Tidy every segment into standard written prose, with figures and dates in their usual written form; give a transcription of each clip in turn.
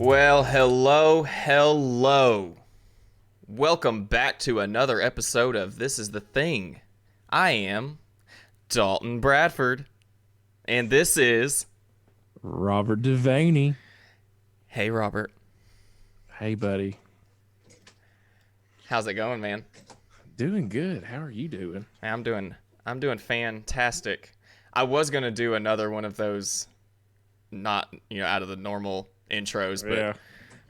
Well, hello. Welcome back to another episode of This Is the Thing. I am Dalton Bradford, and this is... Robert Devaney. Hey, Robert. Hey, buddy. How's it going, man? Doing good. How are you doing? I'm doing fantastic. I was going to do another one of those, not, out of the normal intros, but Yeah.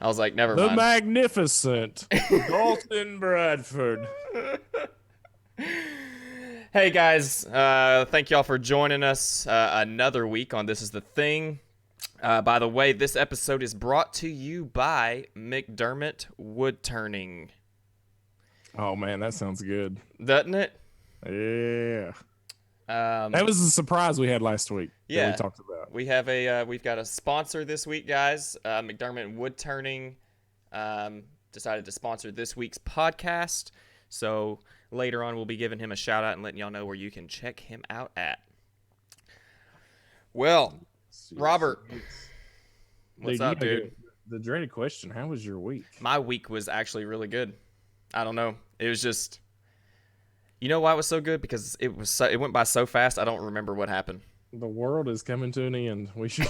I was like, never The mind. magnificent Dalton Bradford. Hey guys, thank y'all for joining us another week on This Is the Thing. By the way, this episode is brought to you by McDermott Wood Turning. Oh, man, that sounds good. Doesn't it? Yeah. That was the surprise we had last week that we talked about. We have we've got a sponsor this week, guys. McDermott Wood Turning decided to sponsor this week's podcast. So later on, we'll be giving him a shout out and letting y'all know where you can check him out at. Well, Robert, what's up, dude? The dreaded question, how was your week? My week was actually really good. I don't know. It was just, you know why it was so good? Because it went by so fast, I don't remember what happened. The world is coming to an end. We should...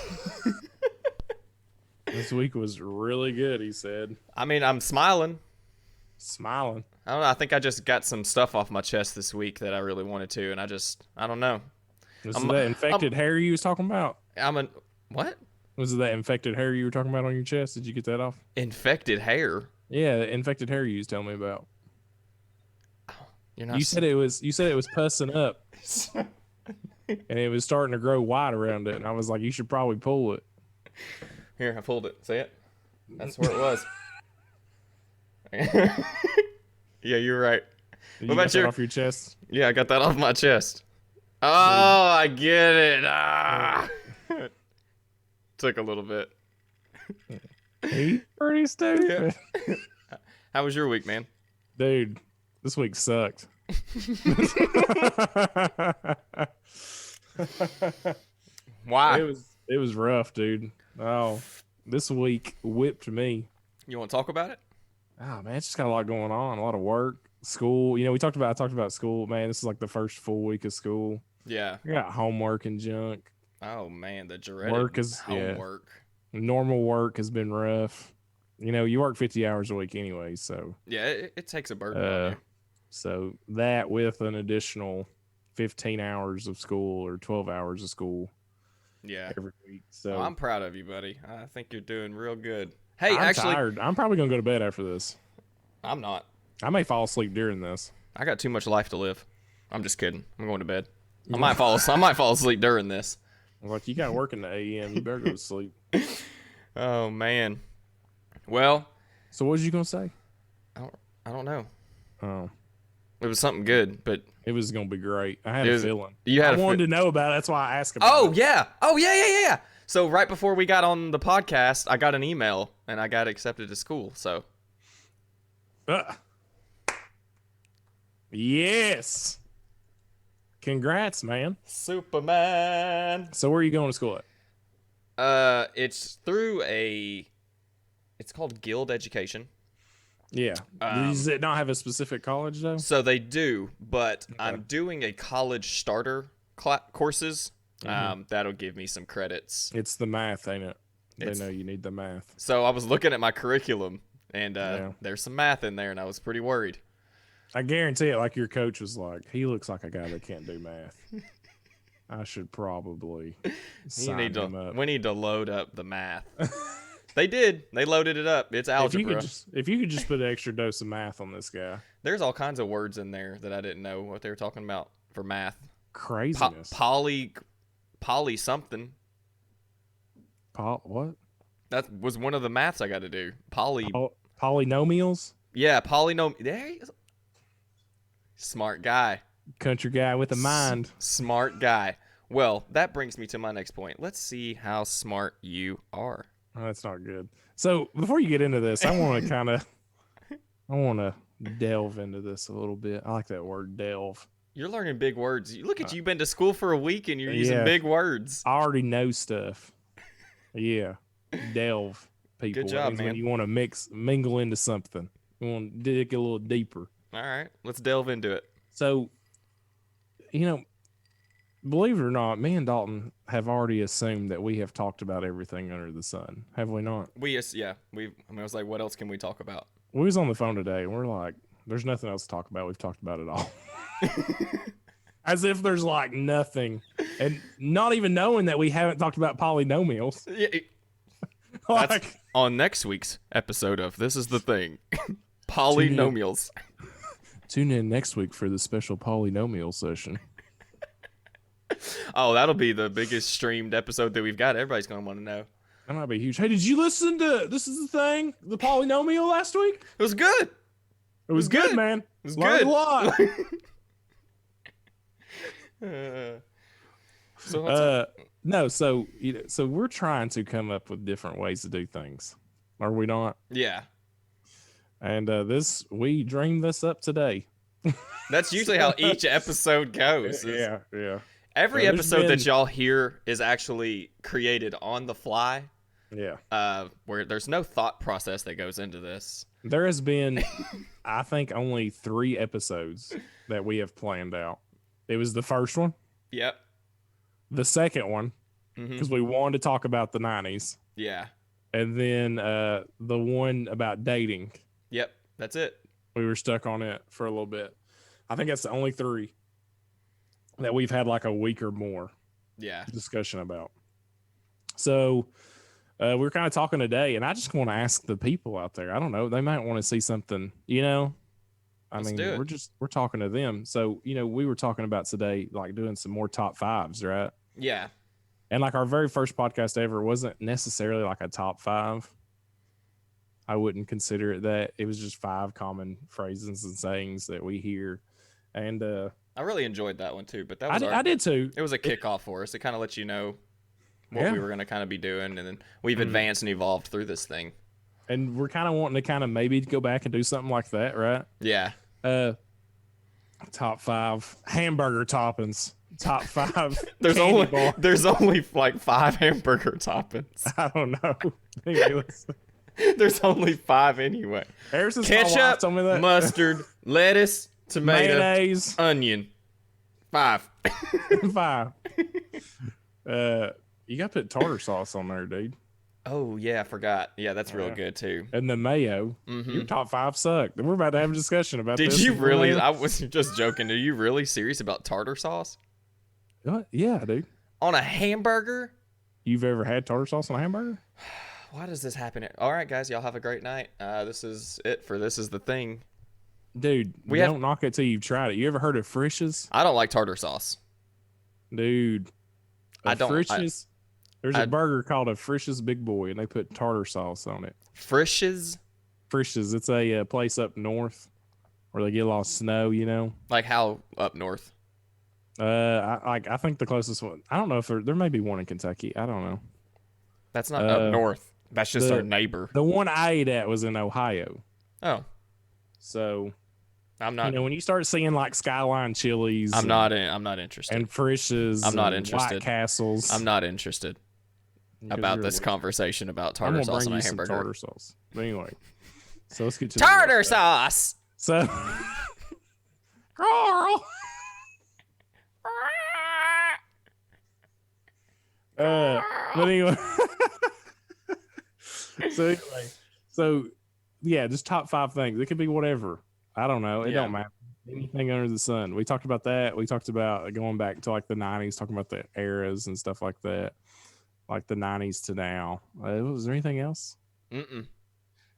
This week was really good, he said. I mean, I'm smiling. Smiling. I don't know. I think I just got some stuff off my chest this week that I really wanted to, and I don't know. Was it that infected hair you was talking about? What? Was it that infected hair you were talking about on your chest? Did you get that off? Infected hair? Yeah, the infected hair you was telling me about. You're not. You said it was pussing up, and it was starting to grow white around it. And I was like, you should probably pull it. Here, I pulled it. See it? That's where it was. Yeah, you're right. Did you get that off your chest? Yeah, I got that off my chest. Oh, I get it. Took a little bit. He's pretty stupid. Yeah. How was your week, man? Dude, this week sucked. Why? It was rough, dude. Oh, this week whipped me. You want to talk about it? Oh man, it's just got a lot going on. A lot of work, school. I talked about school. Man, this is like the first full week of school. Yeah. I got homework and junk. Oh man, the dreaded homework. Yeah. Normal work has been rough. You work 50 hours a week anyway, so yeah, it takes a burden on you. So that with an additional 15 hours of school or 12 hours of school. Yeah. Every week. So I'm proud of you, buddy. I think you're doing real good. Hey, I'm tired. I'm probably gonna go to bed after this. I'm not. I may fall asleep during this. I got too much life to live. I'm just kidding. I'm going to bed. I might fall asleep during this. Like, you got work in the AM. You better go to sleep. Oh man. Well. So what was you gonna say? I don't know. Oh. It was something good, but it was gonna be great. I had a feeling. I wanted to know about it. That's why I asked about it. Oh yeah. So right before we got on the podcast, I got an email and I got accepted to school. So. Yes. Congrats, man. Superman. So where are you going to school at? It's through it's called Guild Education. Yeah. Does it not have a specific college though? So they do, but okay. I'm doing a college starter courses. That'll give me some credits. It's the math, ain't it? They know you need the math. So I was looking at my curriculum, and there's some math in there, and I was pretty worried. I guarantee it, like your coach was like, he looks like a guy that can't do math. I should probably sign him up. We need to load up the math. They did. They loaded it up. It's algebra. If you could just put an extra dose of math on this guy. There's all kinds of words in there that I didn't know what they were talking about for math. Craziness. Poly something. What? That was one of the maths I got to do. Polynomials? Yeah, There he is. Smart guy. Country guy with a mind. Smart guy. Well, that brings me to my next point. Let's see how smart you are. Oh, that's not good. So before you get into this, I want to delve into this a little bit. I like that word, delve. You're learning big words. Look at you. You've been to school for a week and you're using big words. I already know stuff. Yeah. Delve. people. Good job, It means man. when you want to mingle into something. You want to dig a little deeper. All right, let's delve into it. So, believe it or not, me and Dalton have already assumed that we have talked about everything under the sun. Have we not? I was like, what else can we talk about? We was on the phone today, and we're like, there's nothing else to talk about. We've talked about it all. As if there's like nothing. And not even knowing that we haven't talked about polynomials. Yeah, that's on next week's episode of This Is the Thing. Polynomials. Tune in next week for the special polynomial session. Oh, that'll be the biggest streamed episode that we've got. Everybody's going to want to know. That might be huge. Hey, did you listen to This Is the Thing, the polynomial last week? It was good. It was good, man. It was Learned good. a lot. So we're trying to come up with different ways to do things. Are we not? Yeah. And we dreamed this up today. That's usually how each episode goes. Yeah. Every There's episode been- that y'all hear is actually created on the fly. Yeah. Where there's no thought process that goes into this. There has been, I think, only 3 episodes that we have planned out. It was the first one, Yep. the second one, Mhm. because we wanted to talk about the 90s, Yeah. and then the one about dating. Yep. That's it. We were stuck on it for a little bit. I think that's the only 3 that we've had like a week or more Yeah. discussion about. So we're kind of talking today, and I just want to ask the people out there. I don't know. They might want to see something, Let's do it. we're talking to them. So, we were talking about today, like doing some more top 5s, right? Yeah. And like our very first podcast ever wasn't necessarily like a top 5. I wouldn't consider it that. It was just 5 common phrases and sayings that we hear. And I really enjoyed that one too, but that was I did too. It was a kickoff for us. It kind of lets you know what Yeah. we were going to kind of be doing, and then we've advanced and evolved through this thing. And we're kind of wanting to kind of maybe go back and do something like that, right? Yeah. Top 5 hamburger toppings. Top 5 There's candy only bar. there's only like 5 hamburger toppings. I don't know. Anyway, There's only 5 anyway. ever since my wife Ketchup, told me that, mustard, lettuce, tomato, mayonnaise, onion. 5. 5. You got to put tartar sauce on there, dude. Oh yeah, I forgot. Yeah, that's real Yeah. good too. And the mayo. Your top 5 sucked. We're about to have a discussion about Did this. you really? I was just joking. Are you really serious about tartar sauce What? Yeah, dude. on a hamburger? You've ever had tartar sauce on a hamburger? Why does this happen? All right, guys, y'all have a great night. This is it for This Is the Thing. Dude, don't knock it till you've tried it. You ever heard of Frisch's? I don't like tartar sauce. Dude. I don't- Frisch's. There's a burger called a Frisch's Big Boy, and they put tartar sauce on it. Frisch's? Frisch's. It's a place up north where they get a lot of snow, Like how up north? I think the closest one. I don't know if there may be one in Kentucky. I don't know. That's not up north. That's just our neighbor. The one I ate at was in Ohio. Oh, So I'm not. when you start seeing like Skyline Chili's, I'm not interested. and Frisch's, I'm not and interested. White Castles. I'm not interested about this conversation about tartar I'm gonna sauce bring on you a some hamburger. tartar sauce. But anyway, so let's get to the Tartar real stuff. sauce. So, Carl. But anyway, so yeah, just top 5 things. It could be whatever. I don't know. It Yeah. don't matter. Anything under the sun. We talked about that. We talked about going back to like the 90s, talking about the eras and stuff like that, like the 90s to now. Was there anything else? Mm-mm.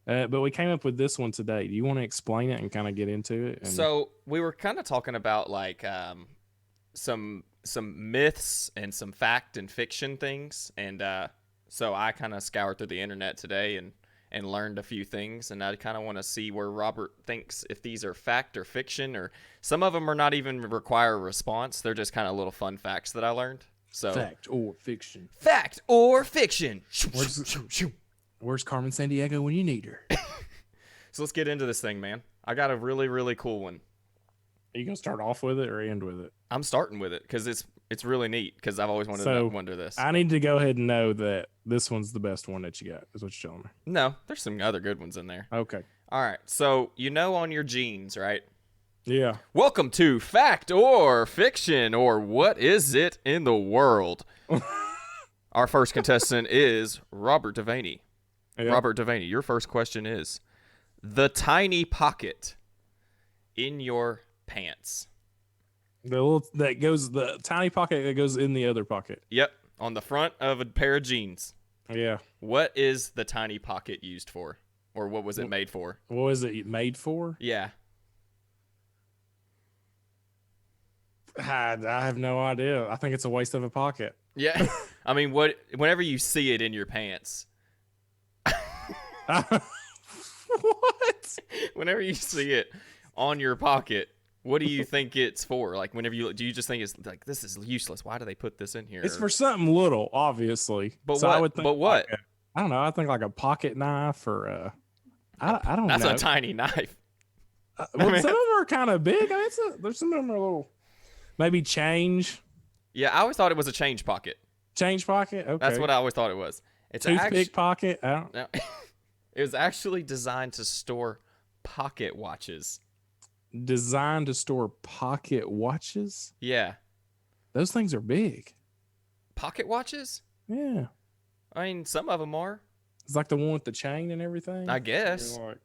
But we came up with this one today. Do you want to explain it and kind of get into it? So we were kind of talking about like some myths and some fact and fiction things, and so I kind of scoured through the internet today and learned a few things, and I kind of want to see where Robert thinks if these are fact or fiction, or some of them are not even require a response. They're just kind of little fun facts that I learned. So fact or fiction? Fact or fiction? Where's Carmen Sandiego when you need her? So let's get into this thing, man. I got a really, really cool one. Are you gonna start off with it or end with it? I'm starting with it because it's It's really neat because I've always wanted to wonder this. I need to go ahead and know that this one's the best one that you got, is what you're telling me. No, there's some other good ones in there. Okay. All right. So, on your jeans, right? Yeah. Welcome to Fact or Fiction, or What Is It in the World? Our first contestant is Robert Devaney. Yeah. Robert Devaney, your first question is, the tiny pocket in your pants. The tiny pocket that goes in the other pocket. Yep, on the front of a pair of jeans. Yeah. What is the tiny pocket used for? Or what was it made for? What was it made for? Yeah. I have no idea. I think it's a waste of a pocket. Yeah. I mean, whenever you see it in your pants. What? Whenever you see it on your pocket, what do you think it's for? Like, do you just think it's like, this is useless? Why do they put this in here? It's for something little, obviously. But so what? I would think But what? I don't know. I think like a pocket knife or I don't know. That's a tiny knife. Well, some of them are kind of big. I mean, there's some of them are little. Maybe change. Yeah, I always thought it was a change pocket. Change pocket. Okay. That's what I always thought it was. It's toothpick pocket. I don't. No, it was actually designed to store pocket watches. Designed to store pocket watches. Yeah. Those things are big. Pocket watches? Yeah. I mean, some of them are. It's like the one with the chain and everything. I guess. Like,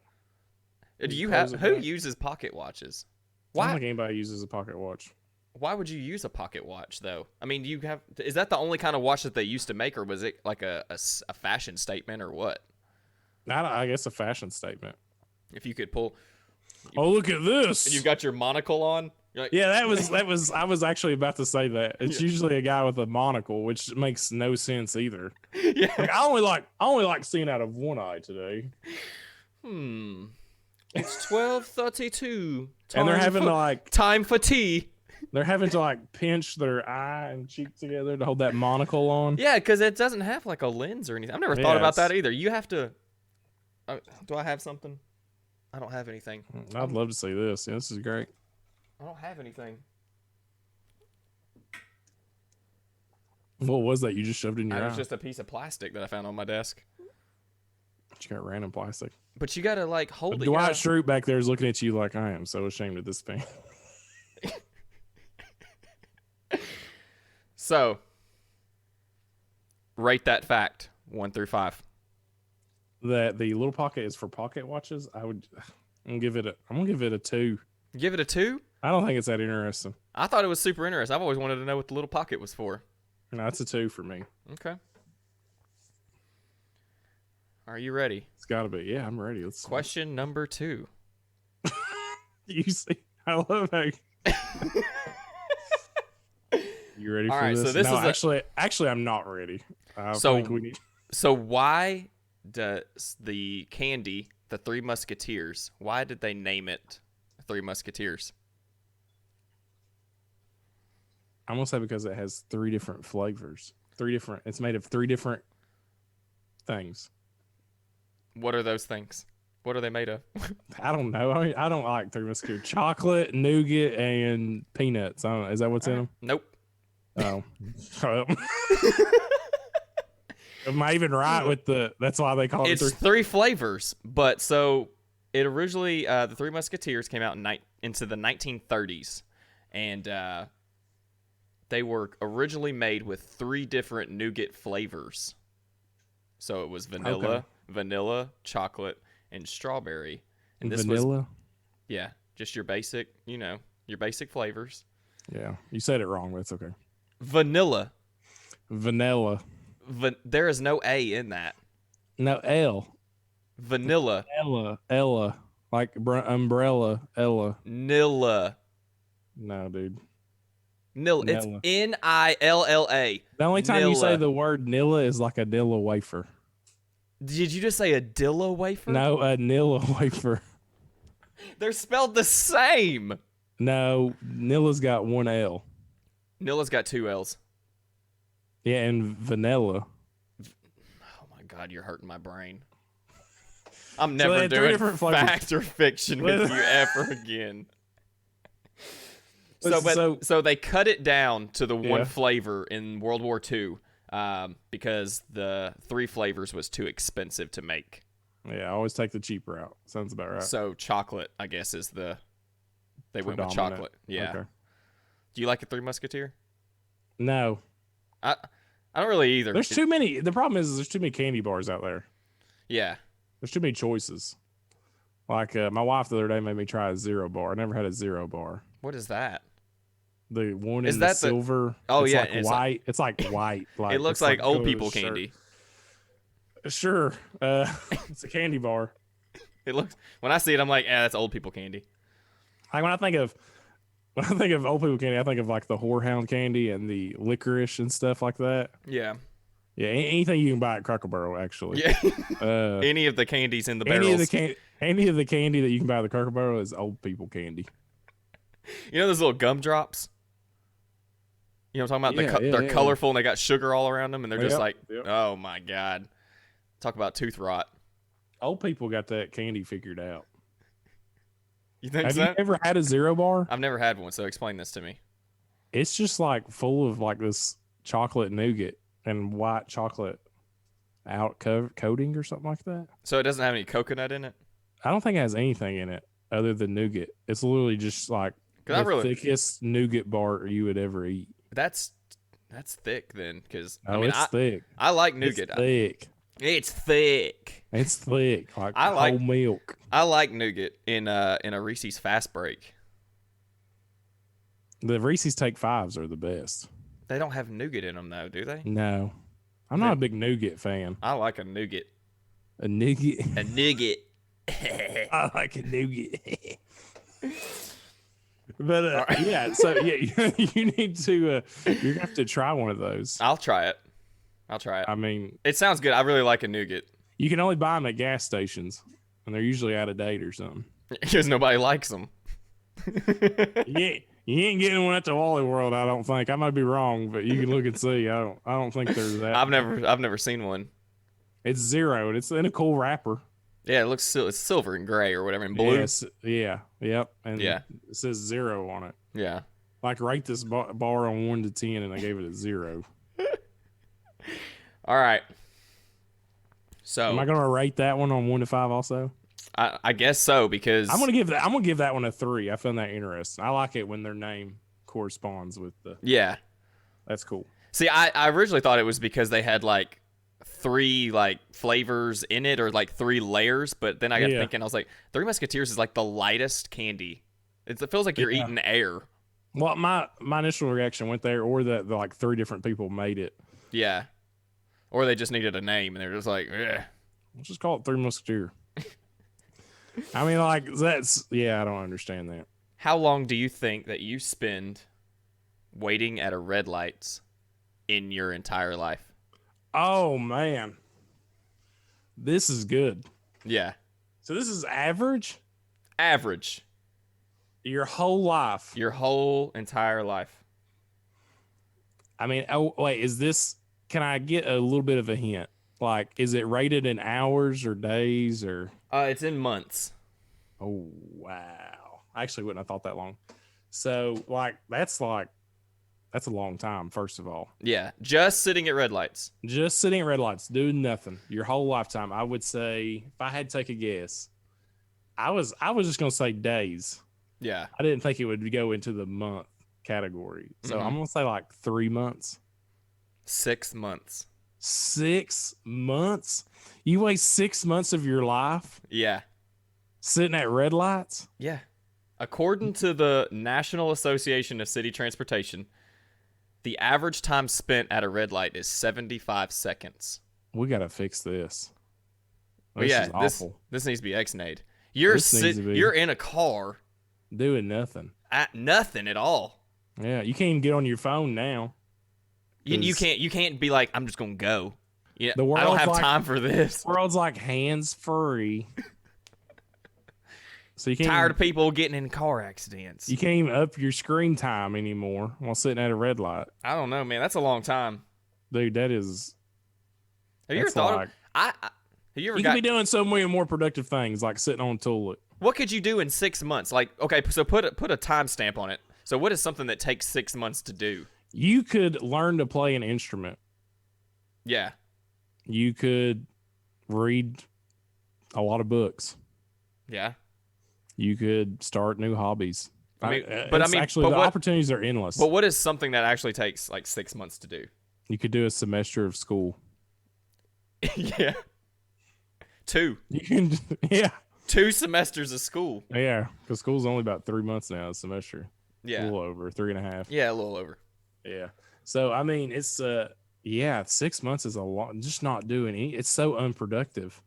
Do you have who uses pocket watches? Why? I don't think anybody uses a pocket watch. Why would you use a pocket watch though? I mean, is that the only kind of watch that they used to make, or was it like a fashion statement, or what? I guess a fashion statement. If you could pull. Oh, look at this! And you've got your monocle on. Like, yeah, that was. I was actually about to say that. It's usually a guy with a monocle, which makes no sense either. Yeah. Like, I only like seeing out of one eye today. It's 12:32. And they're having to like time for tea. They're having to like pinch their eye and cheek together to hold that monocle on. Yeah, because it doesn't have like a lens or anything. I've never thought about that either. You have to. Do I have something? I don't have anything. I'd love to see this. Yeah, this is great. I don't have anything. What was that you just shoved in your eye? It was just a piece of plastic that I found on my desk. You got random plastic. But you gotta like hold it. Dwight Schrute back there is looking at you like, I am so ashamed of this thing. So, rate that fact 1 through 5. That the little pocket is for pocket watches. I'm gonna give it a 2. Give it a 2? I don't think it's that interesting. I thought it was super interesting. I've always wanted to know what the little pocket was for. No, it's a 2 for me. Okay. Are you ready? It's got to be. Yeah, I'm ready. Question number 2. You see, I love how. You ready for this? So this is actually, I'm not ready. So why does the candy, the Three Musketeers, why did they name it Three Musketeers? I'm gonna say because it has 3 different flavors. It's made of 3 different things. What are those things? What are they made of? I don't know. I mean, I don't like Three Musketeers. Chocolate, nougat, and peanuts. I don't know. Is that what's in them? Nope. Oh. Am I even right with that's why they call it? It's 3 flavors, but so it originally, the Three Musketeers came out into the 1930s, and they were originally made with 3 different nougat flavors. So it was vanilla, chocolate, and strawberry. And this vanilla? Yeah, just your basic, your basic flavors. Yeah, you said it wrong, but it's okay. Vanilla. There is no A in that. No L. Vanilla. Ella. Like umbrella. Ella. Nilla. No, dude. Nilla. It's Nilla. The only time you say the word Nilla is like a Dilla wafer. Did you just say a Dilla wafer? No, a Nilla wafer. They're spelled the same. No, Nilla's got 1 L. Nilla's got 2 L's. Yeah, and vanilla. Oh my God, you're hurting my brain. I'm never doing fact or fiction with you ever again. So they cut it down to the one Yeah. flavor in World War II because the 3 flavors was too expensive to make. Yeah, I always take the cheap route. Sounds about right. So chocolate, I guess, is they went with Predominant. chocolate. Yeah. Okay. Do you like a Three Musketeer? No, I don't really either. there's too many. The problem is there's too many candy bars out there. Yeah. There's too many choices. Like my wife the other day made me try a zero bar. I never had a zero bar. What is that? The one Is in that the the- silver. Oh, it's yeah, like it's white. It's like white. Like It looks it's like the old color of people the shirt. candy. Sure. It's a candy bar. It looks when I see it, I'm like, that's old people candy. Like when I think of old people candy, I think of like the whorehound candy and the licorice and stuff like that. Yeah. Yeah, anything you can buy at Cracker Barrel, actually. Yeah. Uh, Any of the candies in the barrels. any of the candy that you can buy at the Cracker Barrel is old people candy. You know those little gumdrops? You know what I'm talking about? Yeah, They're yeah. colorful and they got sugar all around them, and they're just Yep, like, yep. oh my god. Talk about tooth rot. Old people got that candy figured out. You think Have so? you ever had a zero bar? I've never had one, so explain this to me. It's just like full of like this chocolate nougat and white chocolate coating or something like that. So it doesn't have any coconut in it? I don't think it has anything in it other than nougat. It's literally just like 'Cause I the really- thickest nougat bar you would ever eat. That's thick then, because Oh, it's thick. I like It's nougat. thick. It's thick. It's thick. Like I like- whole milk. I like nougat in a Reese's Fast Break. The Reese's Take Fives are the best. They don't have nougat in them though, do they? No, I'm not a big nougat fan. I like a nougat. A nougat. A nougat. I like a nougat. But Alright. yeah, so yeah, you need to you're gonna have to try one of those. I'll try it. I mean, It sounds good. I really like a nougat you can only buy them at gas stations, and they're usually out of date or something. because nobody likes them. You ain't getting one at the Wally World, I don't think. I might be wrong, but you can look and see. I don't think there's that. I've never seen one. It's zero, and it's in a cool wrapper. Yeah, it's silver and gray or whatever, and blue. Yes, yeah, yep, and Yeah. it says zero on it. Yeah. Like rate this bar on 1 to 10, and I gave it a 0. All right. So Am I gonna rate that one on 1 to 5 also? I guess so, because I'm gonna give that one a 3. I found that interesting. I like it when their name corresponds with the. yeah. That's cool. See, I originally thought it was because they had like 3 like flavors in it, or like 3 layers, but then I got Yeah. thinking, I was like, Three Musketeers is like the lightest candy. It feels like you're Yeah. eating air. Well, my initial reaction went there, or that the, like 3 different people made it. Yeah. Or they just needed a name and they're just like, Let's just call it Three Musketeer. I mean, like that's I don't understand that. How long do you think that you spend waiting at a red lights in your entire life? Oh man, this is good. Yeah. So this is average. Average. Your whole life. Your whole entire life. I mean, oh wait, is this? Can I get a little bit of a hint? Like, is it rated in hours or days or? It's in months. Oh wow! I actually wouldn't have thought that long. So that's a long time. First of all, Yeah. Just sitting at red lights. just sitting at red lights, doing nothing, your whole lifetime. I would say, if I had to take a guess, I was just gonna say days. Yeah. I didn't think it would go into the month category. So Mhm. I'm gonna say like 3 months. 6 months. 6 months? You waste 6 months of your life Yeah. sitting at red lights? Yeah. According to the National Association of City Transportation, the average time spent at a red light is 75 seconds. We gotta fix this. But This yeah, is awful. this needs to be X-nayed. You're This needs to be- you're in a car Doing nothing. at nothing at all. Yeah, you can't even get on your phone now. You 'Cause- can't be like, I'm just gonna go. Yeah, The I don't world's have like- time for this. World's like hands free. So you can't Tired even, of people getting in car accidents. you can't even up your screen time anymore while sitting at a red light. I don't know, man. That's a long time. Dude, that is Have you ever that's thought like, of have you ever you got could be doing so many more productive things like sitting on a toilet. what could you do in 6 months? Like, okay, so put a timestamp on it. So what is something that takes 6 months to do? You could learn to play an instrument. Yeah. You could read a lot of books. Yeah. You could start new hobbies. The opportunities are endless. But what is something that actually takes like 6 months to do? You could do a semester of school. Yeah. 2. You can, yeah. 2 semesters of school. Yeah, because school's only about 3 months now, a semester. Yeah. A little over, 3.5. Yeah, a little over. Yeah. So, I mean, it's, 6 months is a lot. Just not doing any. It's so unproductive.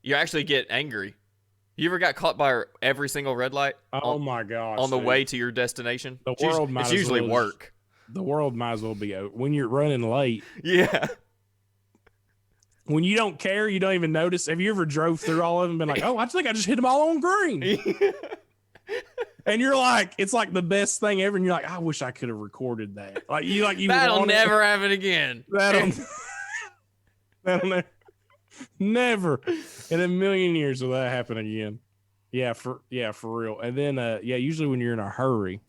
You actually get angry. You ever got caught by every single red light? My gosh. On the way to your destination? It's usually work. The world might as well be out. When you're running late. Yeah. When you don't care, you don't even notice. Have you ever drove through all of them and been like, oh, I think I just hit them all on green? And you're like, it's like the best thing ever. And you're like, I wish I could have recorded that. That'll never happen again. That'll never in a million years will that happen again. Yeah, for real. And then, usually when you're in a hurry,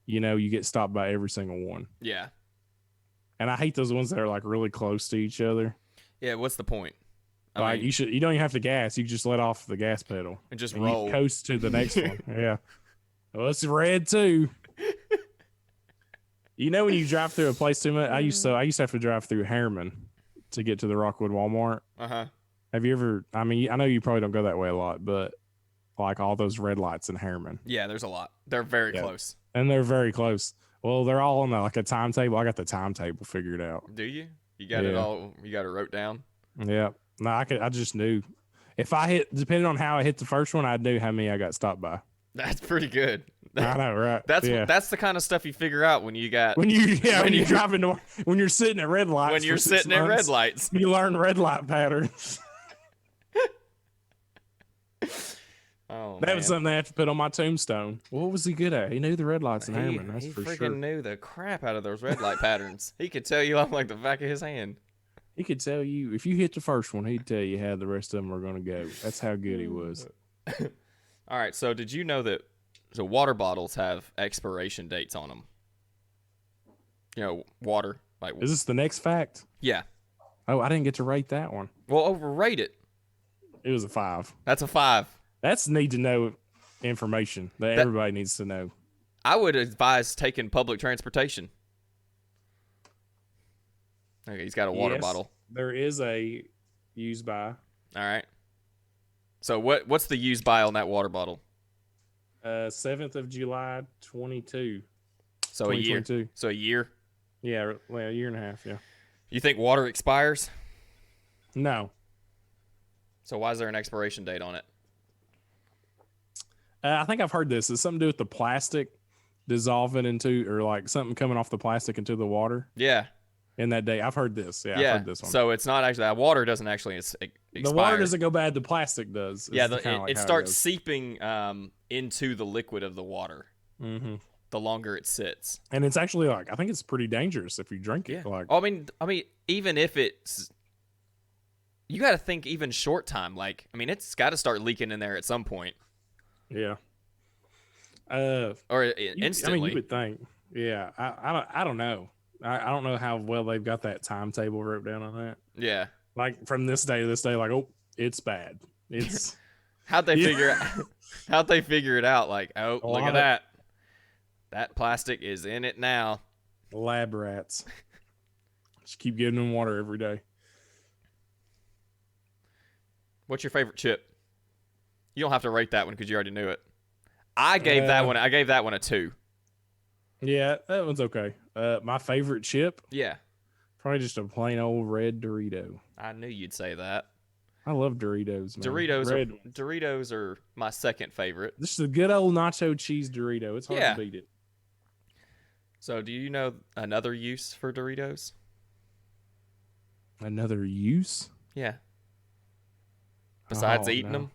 you get stopped by every single one. Yeah. And I hate those ones that are like really close to each other. Yeah, what's the point? You don't even have to gas. You just let off the gas pedal and just roll. You coast to the next one. Yeah. Well, it's red too. When you drive through a place too much, I used to have to drive through Harriman to get to the Rockwood Walmart. Uh-huh. Have you ever, I know you probably don't go that way a lot, but like all those red lights in Harriman. Yeah, there's a lot. They're very close. And they're very close. Well, they're all on a timetable. I got the timetable figured out. Do you? You got it all? You got it wrote down? Yeah. No, I just knew. If I depending on how I hit the first one, I knew how many I got stopped by. That's pretty good. I know, right? That's the kind of stuff you figure out when you're driving when you're sitting at red lights. When you're sitting at red lights, you learn red light patterns. Oh, that was something I had to put on my tombstone. What was he good at? He knew the red lights in Harriman. That's for sure. He freaking knew the crap out of those red light patterns. He could tell you off like the back of his hand. He could tell you if you hit the first one, he'd tell you how the rest of them were going to go. That's how good he was. All right. So did you know that water bottles have expiration dates on them? Water. Is this the next fact? Yeah. Oh, I didn't get to rate that one. Well, overrate it. It was a 5. That's a 5. That's need to know information that everybody needs to know. I would advise taking public transportation. Okay, he's got a water bottle. There is a use by. All right. So what's the use by on that water bottle? 7th of July, 22. So a year. So a year? Yeah, well, a year and a half, yeah. You think water expires? No. So why is there an expiration date on it? I think I've heard this. It's something to do with the plastic dissolving into, or like something coming off the plastic into the water. Yeah. In that day, I've heard this. Yeah, I've heard this one. So it's not actually that water doesn't actually expire. The water doesn't go bad. The plastic does. Yeah, it starts seeping into the liquid of the water. Mm-hmm. The longer it sits, and it's actually I think it's pretty dangerous if you drink it. Yeah. I mean, even if it's, you got to think even short time. It's got to start leaking in there at some point. Yeah. Or instantly. You would think. Yeah. I don't know. I don't know how well they've got that timetable wrote down on that. Yeah. Like from this day to this day, it's bad. It's how'd they figure it out? Like, look at that. That plastic is in it now. Lab rats. Just keep giving them water every day. What's your favorite chip? You don't have to rate that one because you already knew it. I gave that one a 2. Yeah, that one's okay. My favorite chip? Yeah. Probably just a plain old red Dorito. I knew you'd say that. I love Doritos, man. Doritos are my second favorite. This is a good old nacho cheese Dorito. It's hard to beat it. So do you know another use for Doritos? Another use? Yeah. Besides eating them?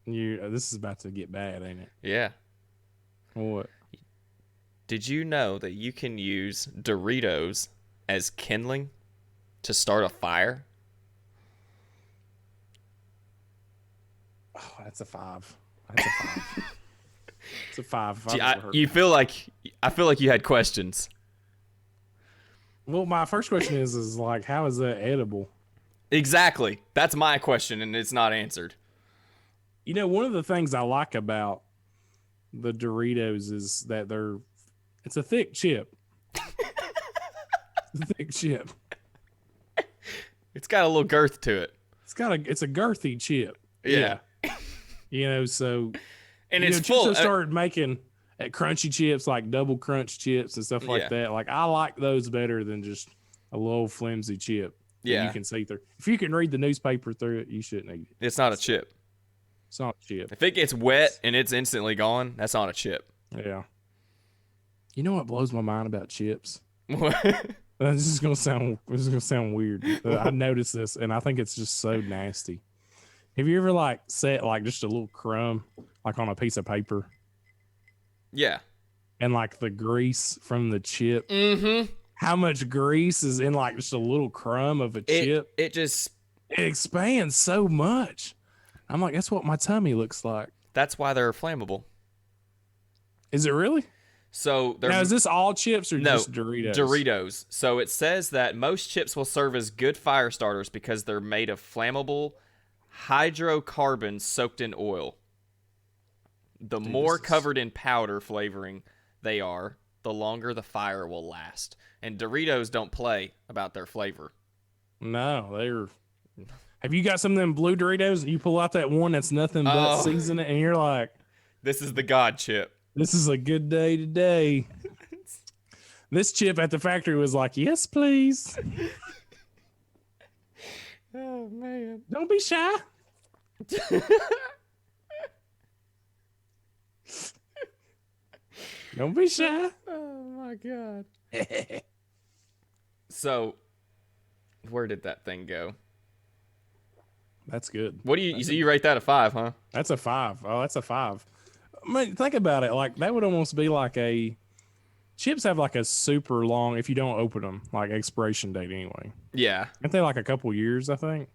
This is about to get bad, ain't it? Yeah. What? Did you know that you can use Doritos as kindling to start a fire? Oh, that's a 5. That's a 5. It's a 5. Gee, I feel like you had questions. Well, my first question is like, how is that edible? Exactly. That's my question, and it's not answered. You know, one of the things I like about the Doritos is that it's a thick chip. It's a thick chip. It's got a little girth to it. It's a girthy chip. Yeah. You know, so And you it's know, full. Chips started making crunchy chips, like double crunch chips and stuff like that. Like I like those better than just a little flimsy chip. Yeah. You can see through. If you can read the newspaper through it, you shouldn't eat it. It's not a chip. It's not a chip. If it gets wet and it's instantly gone, that's not a chip. Yeah. You know what blows my mind about chips? What? This is gonna sound weird. I noticed this, and I think it's just so nasty. Have you ever like set like just a little crumb like on a piece of paper? Yeah. And like the grease from the chip. Mm-hmm. How much grease is in like just a little crumb of a chip? It just expands so much. I'm like, that's what my tummy looks like. That's why they're flammable. Is it really? So now, is this all chips or just Doritos? Doritos. So it says that most chips will serve as good fire starters because they're made of flammable hydrocarbons soaked in oil. The more covered in powder flavoring they are, the longer the fire will last. And Doritos don't play about their flavor. No, they're... Have you got some of them blue Doritos and you pull out that one that's nothing but seasoning and you're like... This is the God chip. This is a good day today. This chip at the factory was like, yes, please. Oh, man. Don't be shy. Don't be shy. Oh, my God. So, where did that thing go? That's good. What do you rate that a 5, huh? That's a 5. Oh, that's a 5. I mean, think about it. Like that would almost be like chips have like a super long, if you don't open them, like expiration date anyway. Yeah. Aren't they like a couple years, I think?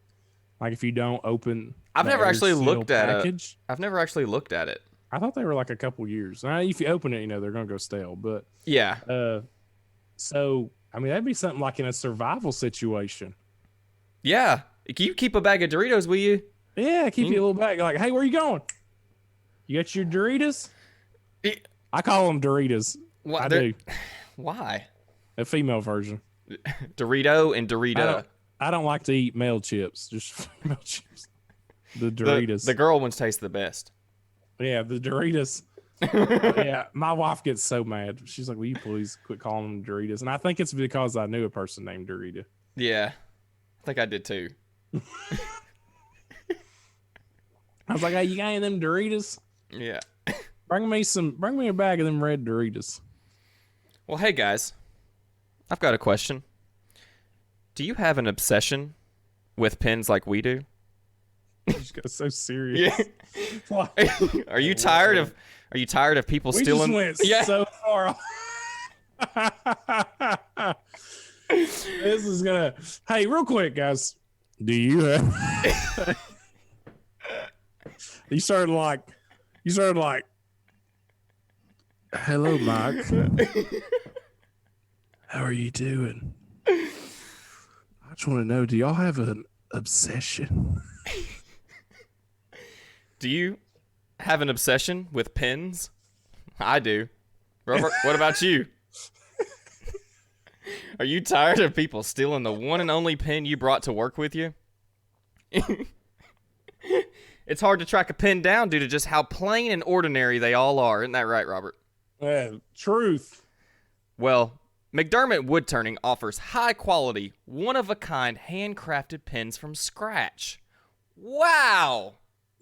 Like if you don't open I've never actually looked at it. I've never actually looked at it. I thought they were like a couple years. Now, if you open it, you know, they're going to go stale. But yeah. So, I mean, that'd be something like in a survival situation. Yeah. Can you keep a bag of Doritos, will you? Yeah, keep you a little bag. Like, hey, where you going? You got your Doritos? I call them Doritos. What, I do. Why? A female version. Dorito and Dorito. I don't like to eat male chips, just female chips. The Doritos. The girl ones taste the best. Yeah, the Doritos. Yeah, my wife gets so mad. She's like, will you please quit calling them Doritos? And I think it's because I knew a person named Dorito. Yeah, I think I did too. I was like, hey, you got any of them Doritos? Yeah. Bring me a bag of them red Doritos. Well, hey guys, I've got a question. Do you have an obsession with pens like we do? You just got so serious. Yeah. Are you tired of people stealing? We just went so far off. This is gonna. Hey, real quick, guys. Do you have? You started like. Hello, Mike. How are you doing? I just want to know, do y'all have an obsession? Do you have an obsession with pens? I do. Robert, what about you? Are you tired of people stealing the one and only pen you brought to work with you? It's hard to track a pen down due to just how plain and ordinary they all are. Isn't that right, Robert? Yeah, truth. Well, McDermott Wood Turning offers high-quality, one-of-a-kind, handcrafted pens from scratch. Wow!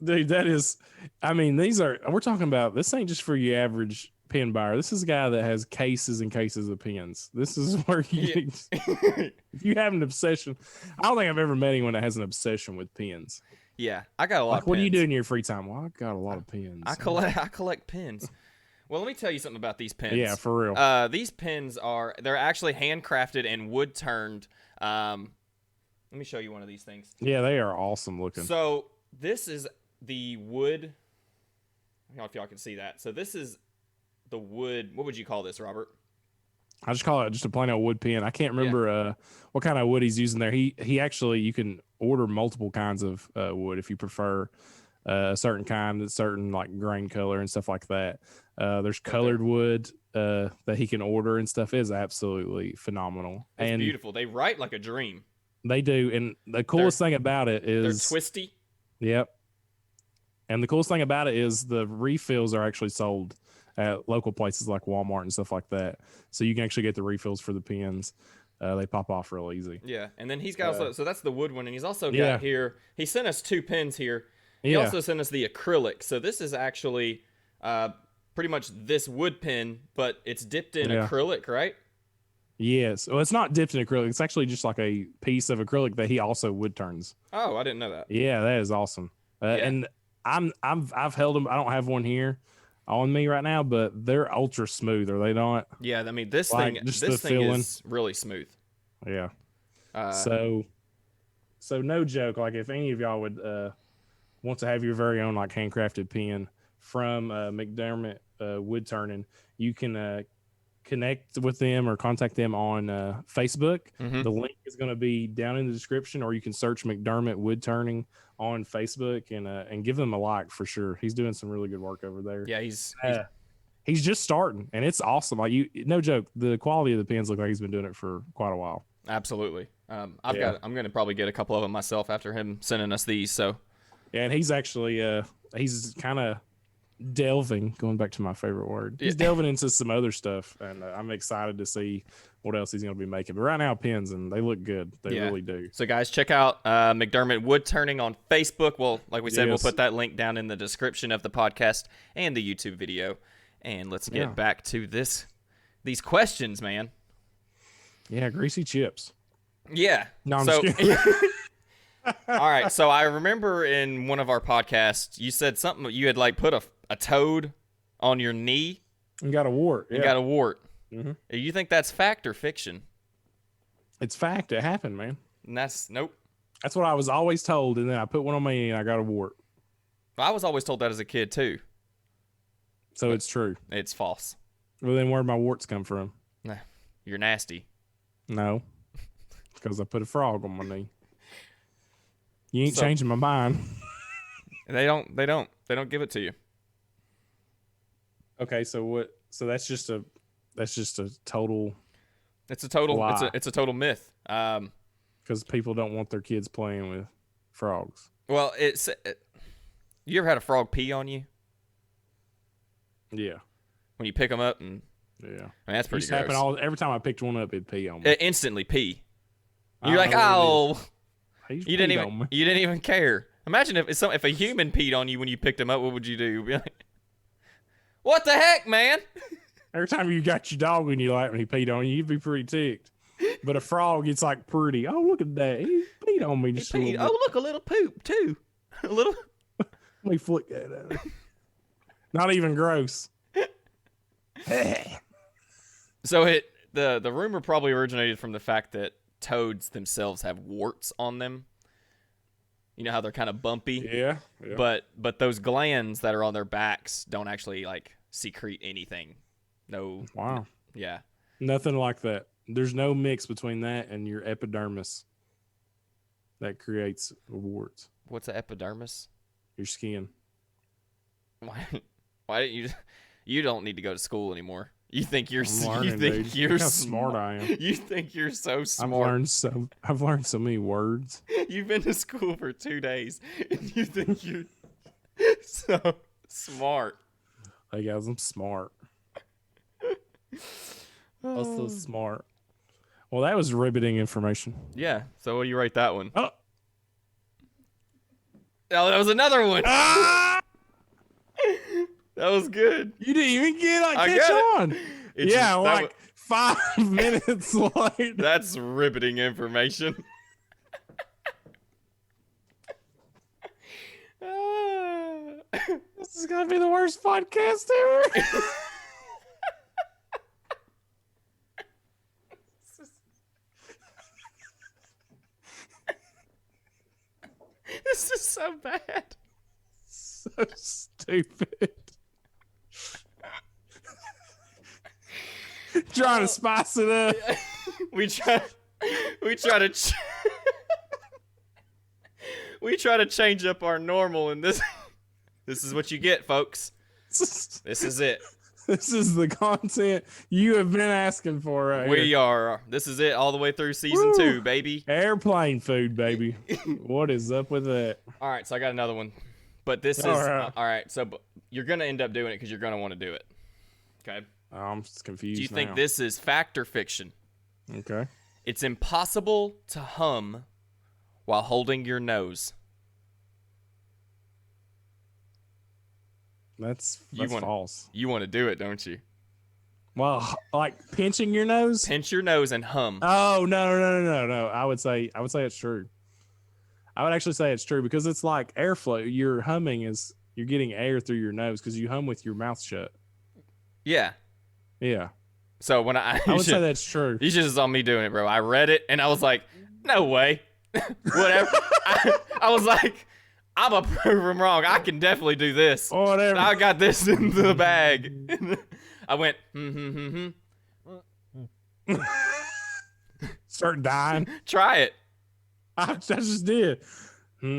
Dude, that is... I mean, we're talking about... This ain't just for your average pen buyer. This is a guy that has cases and cases of pens. This is where you... If you have an obsession... I don't think I've ever met anyone that has an obsession with pens. Yeah, I got a lot of pens. What do you do in your free time? Well, I got a lot of pens. I collect pens. Well, let me tell you something about these pens. Yeah, for real. These pens they're actually handcrafted and wood turned. Let me show you one of these things. Yeah, they are awesome looking. So this is the wood. don't know if y'all can see that. So this is the wood. What would you call this, Robert? I just call it just a plain old wood pen. I can't remember what kind of wood he's using there. He actually, you can order multiple kinds of wood if you prefer a certain kind, a certain like grain color and stuff like that. There's colored wood that he can order and stuff. Is absolutely phenomenal. It's and beautiful. They write like a dream. They do. And the coolest thing about it is they're twisty. Yep. And the coolest thing about it is the refills are actually sold at local places like Walmart and stuff like that. So you can actually get the refills for the pens. They pop off real easy. Yeah. And then he's got so that's the wood one. And he's also got here, he sent us 2 pens here. He also sent us the acrylic. So this is actually pretty much this wood pen, but it's dipped in acrylic, right? Yes. Well, it's not dipped in acrylic. It's actually just like a piece of acrylic that he also wood turns. Oh, I didn't know that. Yeah, that is awesome. And I've held them. I don't have one here on me right now, but they're ultra smooth, are they not? Yeah, I mean this thing is really smooth. Yeah. So no joke. Like if any of y'all would want to have your very own like handcrafted pen from McDermott Wood Turning, you can connect with them or contact them on Facebook. Mm-hmm. The link is going to be down in the description, or you can search McDermott Wood Turning on Facebook and give them a like for sure. He's doing some really good work over there. Yeah, he's just starting, and it's awesome. Like no joke, the quality of the pens look like he's been doing it for quite a while. Absolutely. I'm going to probably get a couple of them myself after him sending us these. So yeah, and he's actually he's kind of delving, going back to my favorite word, he's delving into some other stuff, and I'm excited to see what else he's going to be making. But right now, pens, and they look good. They really do. So guys, check out McDermott Wood Turning on Facebook. Well, like we said, we'll put that link down in the description of the podcast and the YouTube video. And let's get back to these questions, man. Yeah, greasy chips. Yeah. No, I'm just kidding. All right. So I remember in one of our podcasts, you said something. You had like put a toad on your knee. And got a wart. And got a wart. Mm-hmm. You think that's fact or fiction? It's fact. It happened, man. And nope. That's what I was always told. And then I put one on my knee and I got a wart. I was always told that as a kid too. So it's true. It's false. Well, then where'd my warts come from? Nah, you're nasty. No. Because I put a frog on my knee. You ain't changing my mind. They don't give it to you. Okay, so what? So that's just a total. It's a total. Lie. It's a total myth. Because people don't want their kids playing with frogs. Well, you ever had a frog pee on you? Yeah. When you pick them up and yeah, I mean, that's pretty gross. Every time I picked one up, it'd pee on me. It instantly pee. You're like, oh, you didn't even care. Imagine if a human peed on you when you picked him up, what would you do? Be like, what the heck, man? Every time you got your dog in your lap and he peed on you, you'd be pretty ticked. But a frog, it's like pretty. Oh, look at that. He peed on me. Just a little bit. Oh, look, a little poop, too. A little. Let me flick that out. Not even gross. So the rumor probably originated from the fact that toads themselves have warts on them. You know how they're kind of bumpy? Yeah. But those glands that are on their backs don't actually like secrete anything. No. Wow. Yeah. Nothing like that. There's no mix between that and your epidermis that creates warts. What's an epidermis? Your skin. Why didn't you don't need to go to school anymore. You think you're learning, you're how smart I am. You think you're so smart. I've learned so many words. You've been to school for 2 days and you think you're so smart. Hey guys, I'm smart. I'm so smart. Well, that was riveting information. Yeah. So what do you rate that one? Oh, that was another one. Ah! That was good. You didn't even catch on. Yeah, like 5 minutes later. That's riveting information. This is gonna be the worst podcast ever. This is so bad. So stupid. Trying to spice it up. we try to we try to change up our normal, and this is what you get, folks. This is it. This is the content you have been asking for right here. This is it all the way through season 2, baby. Airplane food, baby. What is up with that? All right, so I got another one. But this is... all right, so you're going to end up doing it because you're going to want to do it. Okay? I'm just confused. Do you think this is fact or fiction? Okay. It's impossible to hum while holding your nose. That's false. You want to do it, don't you? Well, like pinching your nose? Pinch your nose and hum. Oh, no. I would say it's true. I would actually say it's true because it's like airflow. Your humming is you're getting air through your nose because you hum with your mouth shut. Yeah. Yeah. So when I would say that's true. You should have saw me doing it, bro. I read it and I was like, no way. Whatever. I was like, I'm going to prove him wrong. I can definitely do this. Or whatever. I got this in the bag. I went, Start dying. Try it. I just did. There's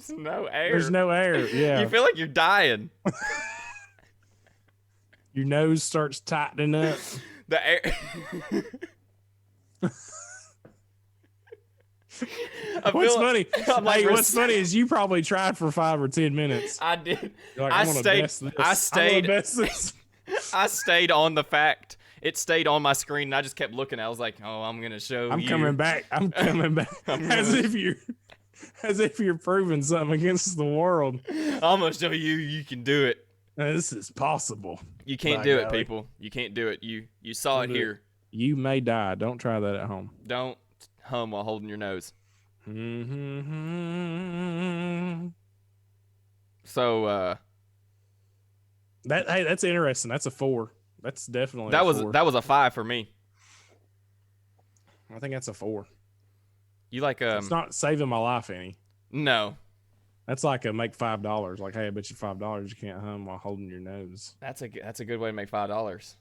no air. There's no air. Yeah. You feel like you're dying. Your nose starts tightening up. The air. What's funny? What's funny is you probably tried for 5 or 10 minutes. I did. Like, I stayed on the fact. It stayed on my screen, and I just kept looking. I was like, "Oh, I'm gonna show you. I'm coming back. As if you're proving something against the world. I'm gonna show you. You can do it. This is possible. You can't do it, people. You can't do it. You saw it here. You may die. Don't try that at home. Don't hum while holding your nose. So that's interesting. That's a 4. That's definitely that was a 5 for me. I think that's a 4. You like It's not saving my life any. No. That's like a make $5. Like, hey, I bet you $5 you can't hum while holding your nose. That's a good way to make $5.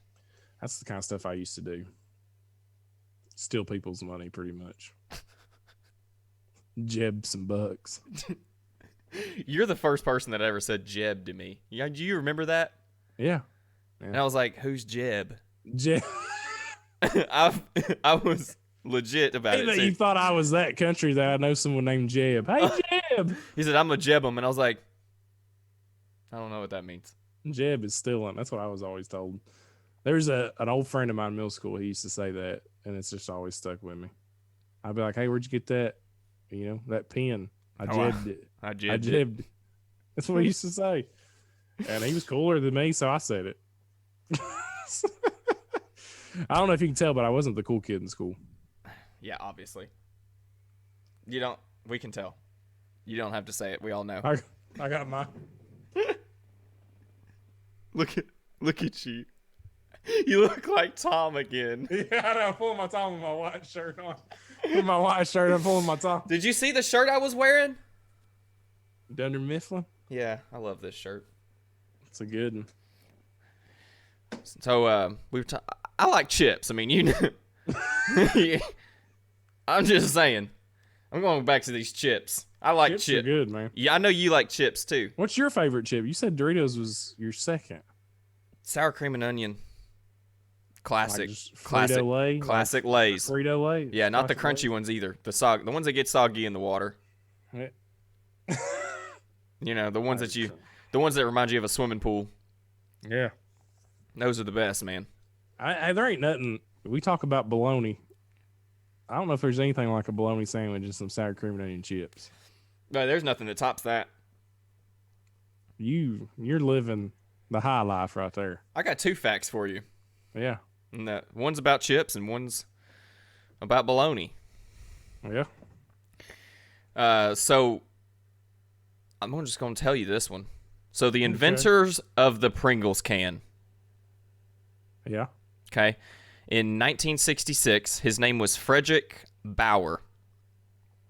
That's the kind of stuff I used to do. Steal people's money, pretty much. Jeb some bucks. You're the first person that ever said Jeb to me. Yeah, do you remember that? Yeah. And I was like, "Who's Jeb?" Jeb. I was legit about it. You thought I was that country that I know someone named Jeb. Hey, Jeb. He said, "I'm a Jeb'em," and I was like, "I don't know what that means." Jeb is stealing. That's what I was always told. There's an old friend of mine in middle school. He used to say that, and it's just always stuck with me. I'd be like, "Hey, where'd you get that? You know, that pen? I jabbed it. I jabbed it." That's what he used to say. And he was cooler than me, so I said it. I don't know if you can tell, but I wasn't the cool kid in school. Yeah, obviously. We can tell. You don't have to say it. We all know. I got my. Look at you. You look like Tom again. Yeah, I know. I'm pulling my Tom with my white shirt on. With my white shirt, I'm pulling my Tom. Did you see the shirt I was wearing? Dunder Mifflin? Yeah, I love this shirt. It's a good one. So, I like chips. I mean, you know. I'm just saying. I'm going back to these chips. I like chips. Chips are good, man. Yeah, I know you like chips, too. What's your favorite chip? You said Doritos was your second. Sour cream and onion. Classic. Like Frito-Lay? Classic Lays. Frito-Lay? Yeah, not the crunchy ones either. The ones that get soggy in the water. Yeah. You know, the ones that remind you of a swimming pool. Yeah. Those are the best, man. There ain't nothing. We talk about bologna. I don't know if there's anything like a bologna sandwich and some sour cream and onion chips. No, there's nothing that tops that. You're living the high life right there. I got 2 facts for you. Yeah. And one's about chips and one's about bologna. Yeah. So I'm just going to tell you this one. So the inventors of the Pringles can. Yeah. Okay. In 1966, his name was Frederick Bauer.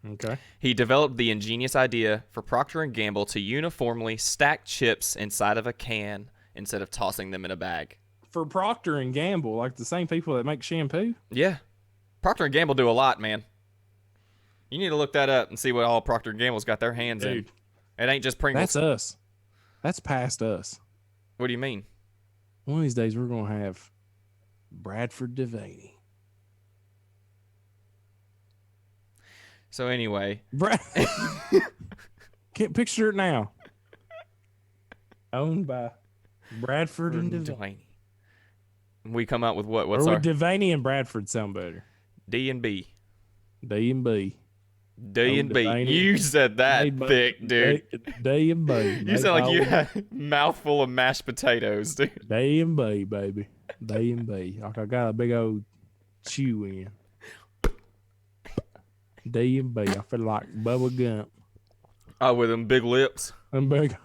Okay. He developed the ingenious idea for Procter & Gamble to uniformly stack chips inside of a can instead of tossing them in a bag. For Procter and Gamble, like the same people that make shampoo. Yeah. Procter & Gamble do a lot, man. You need to look that up and see what all Procter & Gamble's got their hands in. It ain't just Pringles. That's us. That's past us. What do you mean? One of these days, we're going to have Bradford Devaney. So anyway. Can't picture it now. Owned by Bradford and Devaney. We come up with what? What's or our... would Devaney and Bradford sound better? D and B. D and B. D and B. You said that thick, dude. D and B. You sound like you had a mouthful of mashed potatoes, dude. D and B, baby. D and B. Like I got a big old chew in. D and B. I feel like Bubba Gump. Oh, with them big lips. I'm big.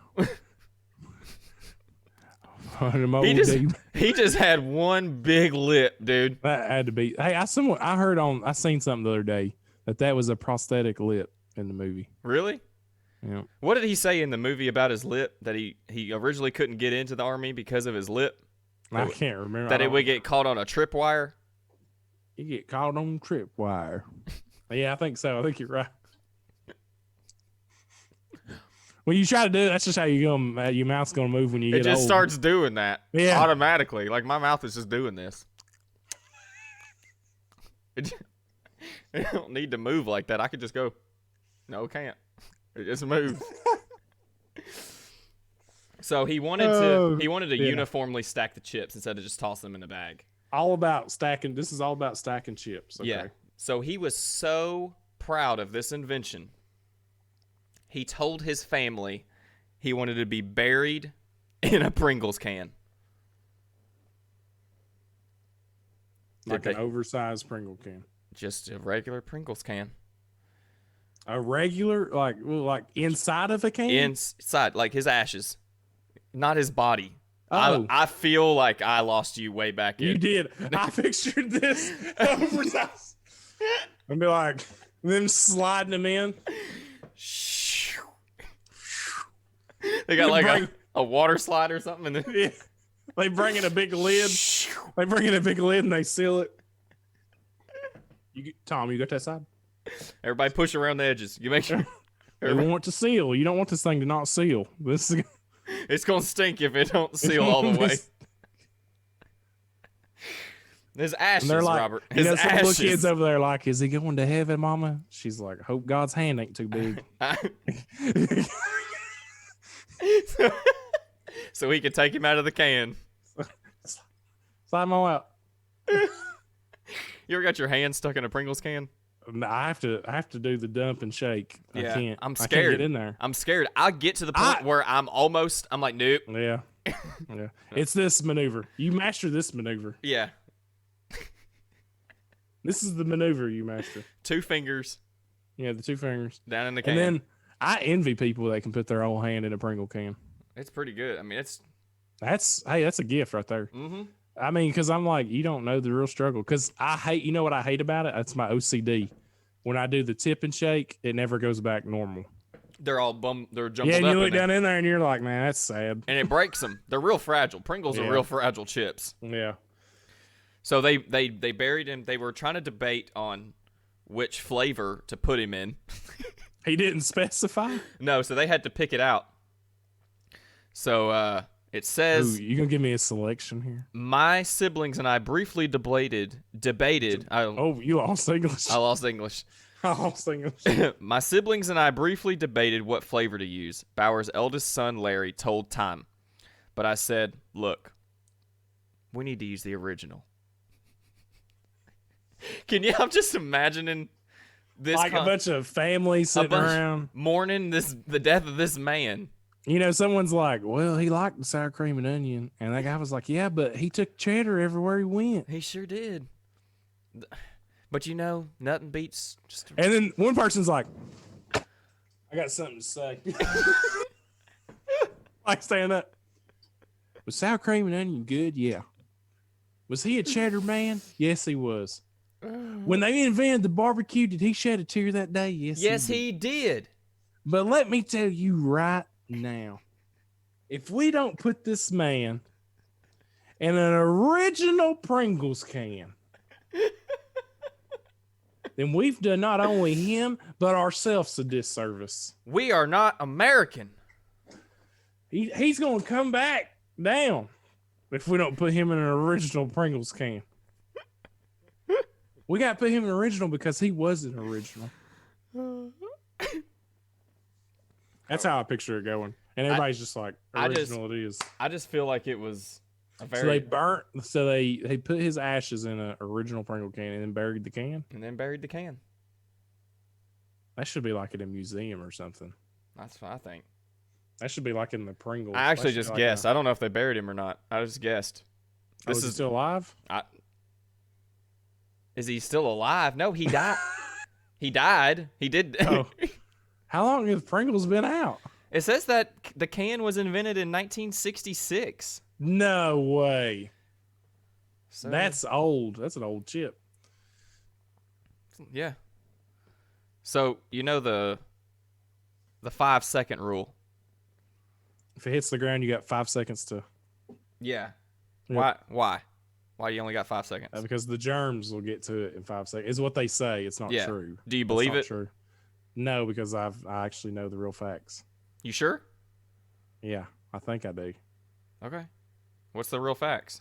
He just had one big lip, dude. That had to be. Hey, I seen something the other day that was a prosthetic lip in the movie. Really? Yeah. What did he say in the movie about his lip? That he originally couldn't get into the army because of his lip? I can't remember. That it would get caught on a tripwire? You get caught on tripwire. Yeah, I think so. I think you're right. When you try to do it, that's just how your mouth's going to move when you get old. It just starts doing that automatically. Like, my mouth is just doing this. It don't need to move like that. I could just go, no, it can't. It just moves. So he wanted to uniformly stack the chips instead of just toss them in a bag. All about stacking. This is all about stacking chips. Okay. Yeah. So he was so proud of this invention. He told his family he wanted to be buried in a Pringles can. Like an oversized Pringle can. Just a regular Pringles can. A regular, like inside of a can? Inside, like his ashes. Not his body. Oh. I feel like I lost you way back in. You did. I pictured this oversized. I'd be like, them sliding them in. They got like a water slide or something. And yeah. They bring in a big lid. They bring in a big lid and they seal it. Tom, you got that side? Everybody push around the edges. You make sure. They want to seal. You don't want this thing to not seal. It's going to stink if it don't seal all the way. His ashes, like, Robert. His ashes. Some little kids over there like, is he going to heaven, Mama? She's like, I hope God's hand ain't too big. So he could take him out of the can. Slide him all out. You ever got your hand stuck in a Pringles can? I have to do the dump and shake. Yeah, I can't. I'm scared. I can't get in there. I'm scared. I'll get to the point where I'm like, nope. Yeah. Yeah. It's this maneuver. You master this maneuver. Yeah. This is the maneuver you master. 2 fingers. Yeah, the 2 fingers. Down in the can. And then I envy people that can put their whole hand in a Pringle can. It's pretty good. I mean, that's a gift right there. Mm-hmm. I mean, because I'm like, you don't know the real struggle. Because you know what I hate about it? That's my OCD. When I do the tip and shake, it never goes back normal. They're all they're jumbled up. Yeah, and you look down in there and you're like, man, that's sad. And it breaks them. They're real fragile. Pringles are real fragile chips. Yeah. So they buried him. They were trying to debate on which flavor to put him in. He didn't specify? No, so they had to pick it out. So it says... Ooh, you going to give me a selection here? My siblings and I briefly debated... You lost English. I lost English. I lost English. My siblings and I briefly debated what flavor to use. Bauer's eldest son, Larry, told Time. But I said, look, we need to use the original. I'm just imagining this... Like a bunch of families sitting around. Mourning the death of this man. You know, someone's like, well, he liked the sour cream and onion. And that guy was like, yeah, but he took cheddar everywhere he went. He sure did. But you know, nothing beats just... And then one person's like, I got something to say. Like stand up. Was sour cream and onion good? Yeah. Was he a cheddar man? Yes, he was. When they invented the barbecue, did he shed a tear that day? Yes, Yes, he did. he did. But let me tell you right now, if we don't put this man in an original Pringles can, then we've done not only him, but ourselves a disservice. We are not American. He's going to come back down if we don't put him in an original Pringles can. We got to put him in original because he wasn't original. That's how I picture it going. And everybody's just like, original it is. I just feel like it was a very... So they put his ashes in an original Pringle can and then buried the can? And then buried the can. That should be like in a museum or something. That's what I think. That should be like in the Pringles. I actually just guessed. I don't know if they buried him or not. I just guessed. Is he still alive? Is he still alive? No, he died. He died. He did. Oh. How long has Pringles been out? It says that the can was invented in 1966. No way. So, that's old. That's an old chip. Yeah. So, you know the 5-second rule. If it hits the ground, you got 5 seconds to... Yeah. Yep. Why? Why you only got 5 seconds? Because the germs will get to it in 5 seconds. Is what they say. It's not true. Do you believe it? True. No, because I actually know the real facts. You sure? Yeah, I think I do. Okay. What's the real facts?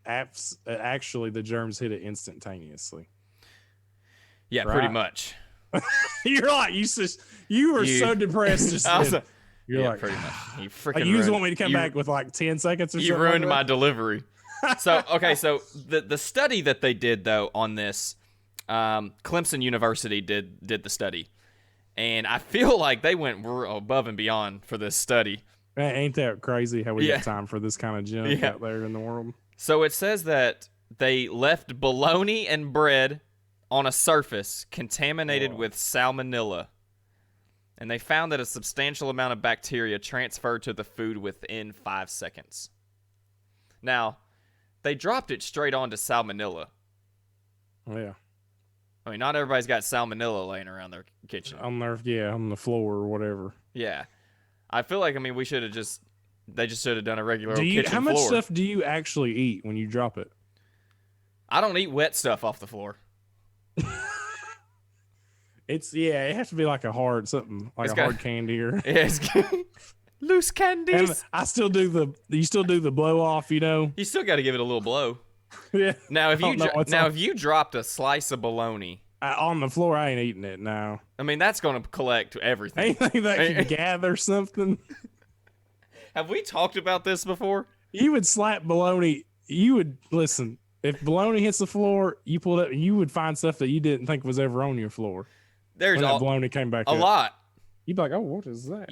Actually, the germs hit it instantaneously. Yeah, right? Pretty much. You're like you were so depressed just then. You're like pretty much. You freaking. Like you just want me to come back with like 10 seconds or something. You ruined like my delivery. So the study that they did though on this, Clemson University did the study, and I feel like they went above and beyond for this study. Ain't that crazy how we got time for this kind of junk out there in the world? So it says that they left bologna and bread on a surface contaminated with salmonella. And they found that a substantial amount of bacteria transferred to the food within 5 seconds. Now, they dropped it straight onto salmonella. Yeah. I mean, not everybody's got salmonella laying around their kitchen. On the floor or whatever. Yeah. I feel like, they should have they just should have done a regular kitchen floor. How much stuff do you actually eat when you drop it? I don't eat wet stuff off the floor. It has to be like a hard something, like hard candy or loose candies. And I still do you still do the blow off, you know? You still got to give it a little blow. Yeah. Now if you dropped a slice of bologna on the floor, I ain't eating it now. That's going to collect everything. Anything that can gather something. Have we talked about this before? You would slap bologna. You would listen. If bologna hits the floor, you pull it up, you would find stuff that you didn't think was ever on your floor. There's bologna came back a lot. You'd be like, oh, what is that?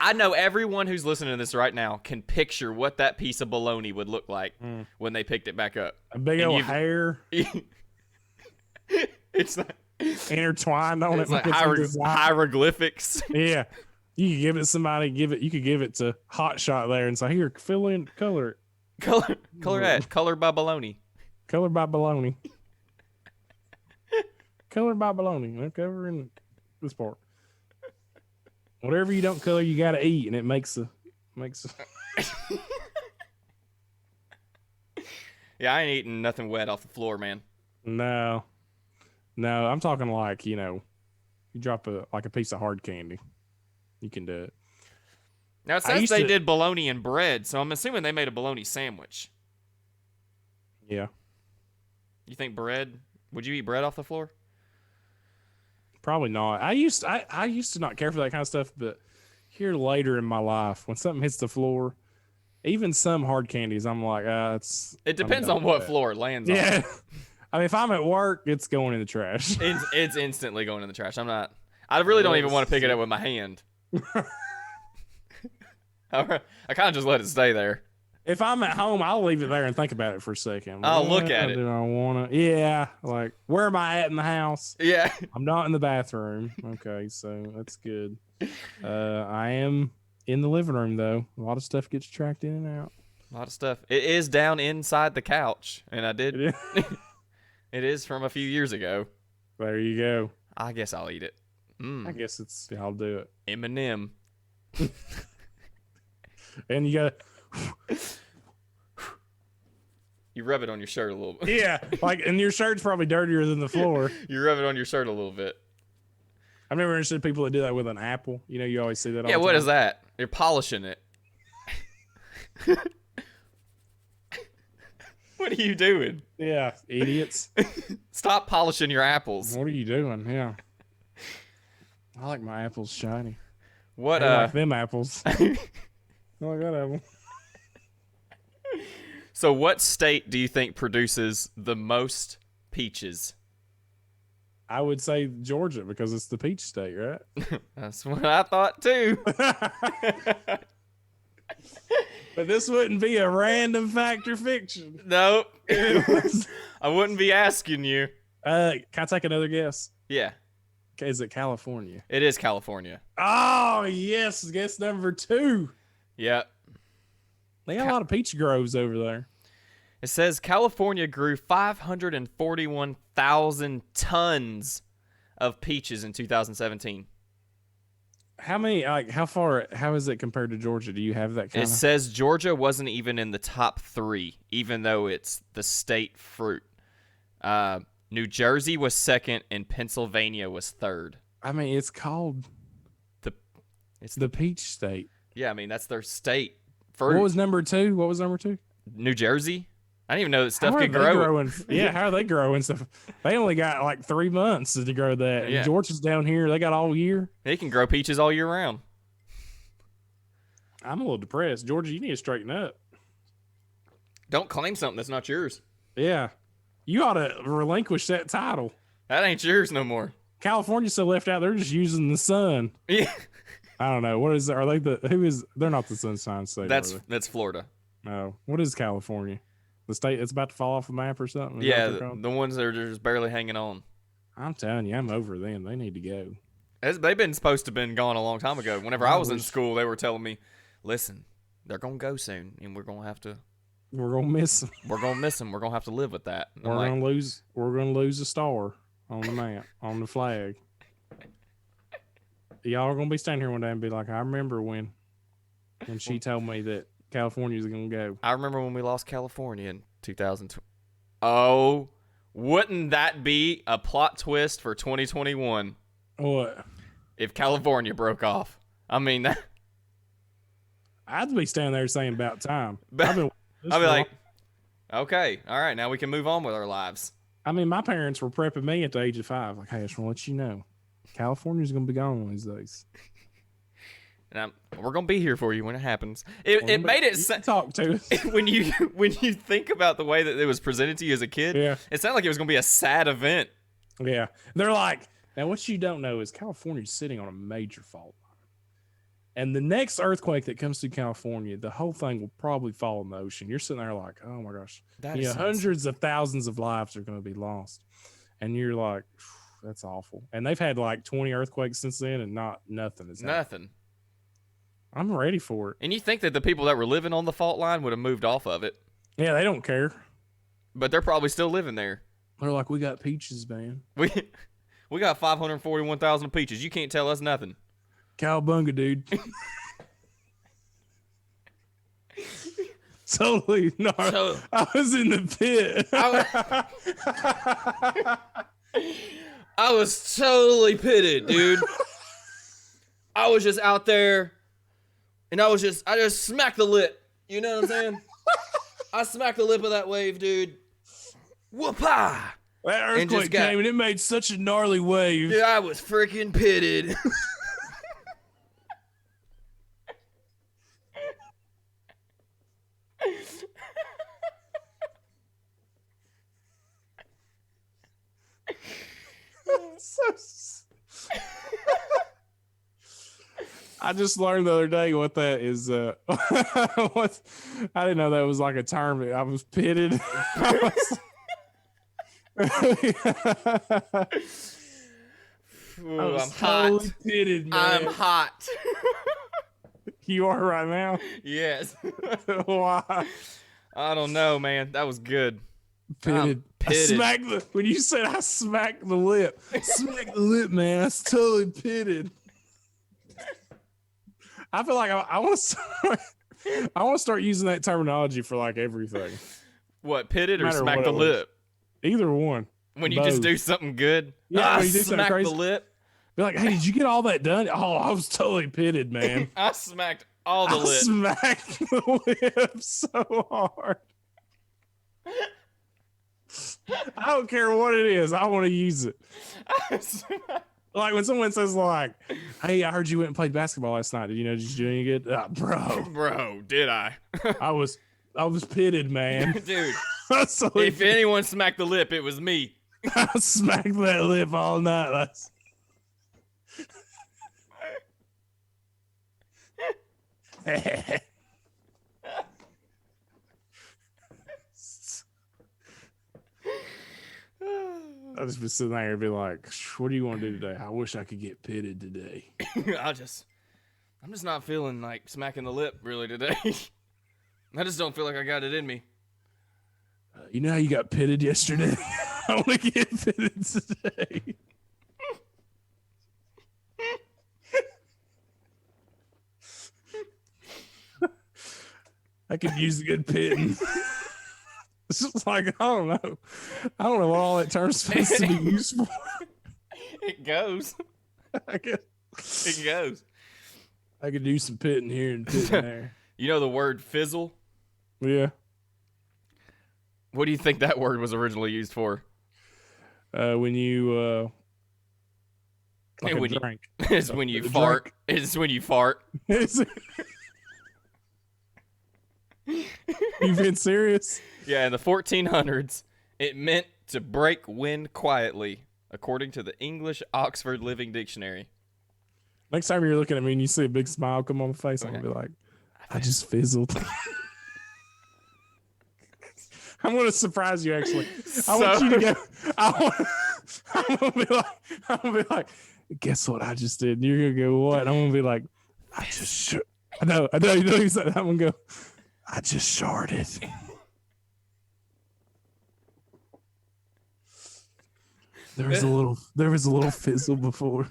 I know everyone who's listening to this right now can picture what that piece of bologna would look like when they picked it back up. A big old hair. It's like intertwined on it. It's like hieroglyphics. Yeah. You could give it to somebody, you could give it to Hot Shot there and say, here, fill in, color it. Color by bologna. Color by bologna. Color by bologna. Look over in this part. Whatever you don't color, you gotta eat, and it makes a. Yeah, I ain't eating nothing wet off the floor, man. No, I'm talking like you drop a piece of hard candy, you can do it. Now it says they did bologna and bread, so I'm assuming they made a bologna sandwich. Yeah. You think bread? Would you eat bread off the floor? Probably not. I used to not care for that kind of stuff, but here later in my life, when something hits the floor, even some hard candies, I'm like, It depends on what floor it lands on. Yeah. I mean, if I'm at work, it's going in the trash. It's instantly going in the trash. I really don't even want to pick it up with my hand. I kind of just let it stay there. If I'm at home, I'll leave it there and think about it for a second. I'll look at it. Do I want to? Yeah. Like, where am I at in the house? Yeah. I'm not in the bathroom. Okay, so that's good. I am in the living room, though. A lot of stuff gets tracked in and out. A lot of stuff. It is down inside the couch, and I did. It is from a few years ago. There you go. I guess I'll eat it. I guess I'll do it. M&M. And you got You rub it on your shirt a little bit. yeah, and your shirt's probably dirtier than the floor. You rub it on your shirt a little bit. I've never understood people that do that with an apple. You know, you always see that. Yeah, all the what time. is that? You're polishing it. What are you doing? Yeah, idiots. Stop polishing your apples. What are you doing? Yeah. I like my apples shiny. What I like them apples. I like that apple. So what state do you think produces the most peaches? I would say Georgia because it's the peach state, right? That's what I thought too. But this wouldn't be a random fact or fiction. Nope. I wouldn't be asking you. Can I take another guess? Yeah. Okay, is it California? It is California. Oh, yes. Guess number 2. Yep. They got a lot of peach groves over there. It says California grew 541,000 tons of peaches in 2017. How many, how is it compared to Georgia? Do you have that kind It says Georgia wasn't even in the top 3, even though it's the state fruit. New Jersey was second, and Pennsylvania was third. I mean, it's called It's the peach state. Yeah, I mean, that's their state fruit. What was number 2? What was number 2? New Jersey? I didn't even know that stuff How are could they grow. growing? Yeah, how are they growing stuff? They only got like 3 months to grow that. Yeah. And Georgia's down here. They got all year. They can grow peaches all year round. I'm a little depressed. Georgia, you need to straighten up. Don't claim something that's not yours. Yeah. You ought to relinquish that title. That ain't yours no more. California's so left out. They're just using the sun. Yeah. I don't know. What is, are they they're not the Sunshine State. That's Florida. No. What is California? The state that's about to fall off the map or something? Is Yeah, that what they're called? the ones that are just barely hanging on. I'm telling you, I'm over them. They need to go. They've been supposed to have been gone a long time ago. Whenever I was in wish- school, they were telling me, listen, they're going to go soon, and we're going to miss them. we're going to miss them. We're going to have to live with that. And I'm We're like, gonna lose a star on the map, on the flag. Y'all are gonna be standing here one day and be like, I remember when she told me that California's gonna go. I remember when we lost California in 2020. Oh, wouldn't that be a plot twist for 2021 What? if California broke off? I mean, I'd be standing there saying about time. But- I've been I'd be like, okay, all right, now we can move on with our lives. I mean, my parents were prepping me at the age of 5. Like, hey, I just want to let you know, California's gonna be gone one of these days. And we're gonna be here for you when it happens. It made it Talk to us. when you think about the way that it was presented to you as a kid. Yeah. It sounded like it was gonna be a sad event. Yeah, they're like, now what you don't know is California's sitting on a major fault line, and the next earthquake that comes through California, the whole thing will probably fall in the ocean. You're sitting there like, oh my gosh, hundreds of thousands of lives are going to be lost, and you're like, that's awful. And they've had like 20 earthquakes since then, and nothing is happening. Nothing. I'm ready for it. And you think that the people that were living on the fault line would have moved off of it, Yeah, they don't care. but they're probably still living there. They're like, we got peaches, man. We got 541,000 peaches. You can't tell us nothing. Cowabunga, dude. Totally not. I was in the pit. I was totally pitted, dude. I was just out there, and I just smacked the lip. You know what I'm saying? I smacked the lip of that wave, dude. Whoop-ah! That earthquake came and it made such a gnarly wave. Dude, I was freaking pitted. I just learned the other day what that is. I didn't know that was like a term. I was pitted. Ooh, I'm hot. Pitted, man. I'm hot. You are right now. Yes. Why? I don't know, man. That was good. Pitted. pitted. When you said I smacked the lip, smack the lip, man. I was totally pitted. I feel like I want to start using that terminology for like everything. What, pitted No or matter smack what the it was. lip? Either one. When you just do something good? Yeah, when you do something smack crazy. the lip. Be like, hey, did you get all that done? Oh, I was totally pitted, man. I smacked all the I lip. smacked the lip so hard. I don't care what it is. I want to use it. Like when someone says like, hey, I heard you went and played basketball last night. Did you do any good? Bro, did I? I was pitted, man. Dude, So if anyone smacked the lip, it was me. I smacked that lip all night. I'll just be sitting there and be like, what do you want to do today? I wish I could get pitted today. I'm just not feeling like smacking the lip really today. I just don't feel like I got it in me. You know how you got pitted yesterday? I want to get pitted today. I could use a good pitting. It's just like, I don't know what all that term's supposed to be used for. It goes. It goes. I could do some pitting here and pitting there. You know the word fizzle? Yeah. What do you think that word was originally used for? When you like when a drink. It's when you fart. Drink. It's when you fart. You been serious? Yeah, in the 1400s, it meant to break wind quietly, according to the English Oxford Living Dictionary. Next time you're looking at me and you see a big smile come on my face, I'm going to be like, I just fizzled. I'm going to surprise you, actually. I want you to go. I'm going to be like, guess what I just did? And you're going to go, what? And I'm going to be like, I know. You know, he's like, I'm going to go, I just sharted. There was a little fizzle before.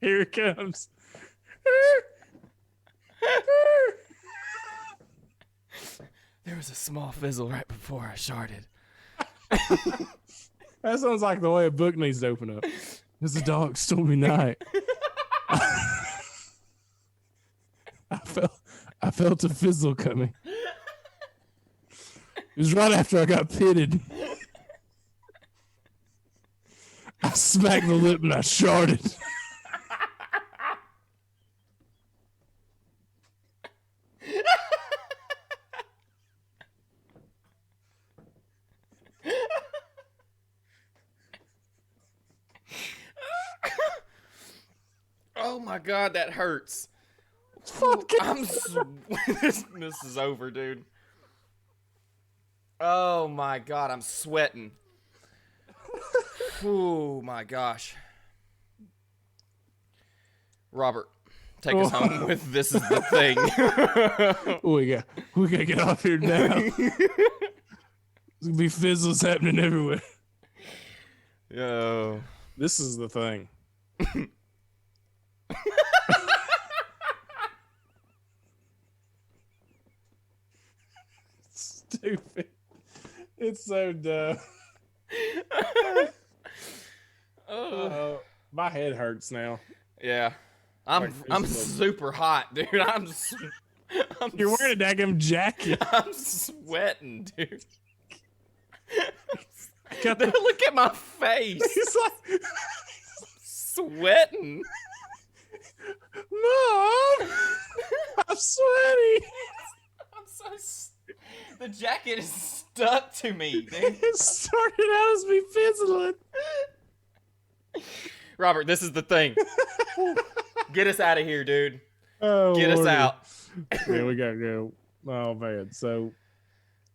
Here it comes. There was a small fizzle right before I sharted. That sounds like the way a book needs to open up. It's a dark, stormy night. I felt a fizzle coming. It was right after I got pitted. I smacked the lip and I sharted. Oh my God, that hurts. This is over, dude. Oh my God, I'm sweating. Oh my gosh. Robert, take us home with This Is the Thing. we gotta get off here now. There's gonna be fizzles happening everywhere. Yo. This is the thing. Stupid. It's so dumb. My head hurts now. Yeah. I'm super hot, dude. You're wearing a daggum jacket. I'm sweating, dude. Look at my face. He's like sweating. Mom, I'm sweaty. The jacket is stuck to me, dude. It started out as me fizzling. Robert, this is the thing. Get us out of here, dude. Oh, Get us out. Yeah, we gotta go. Oh man, so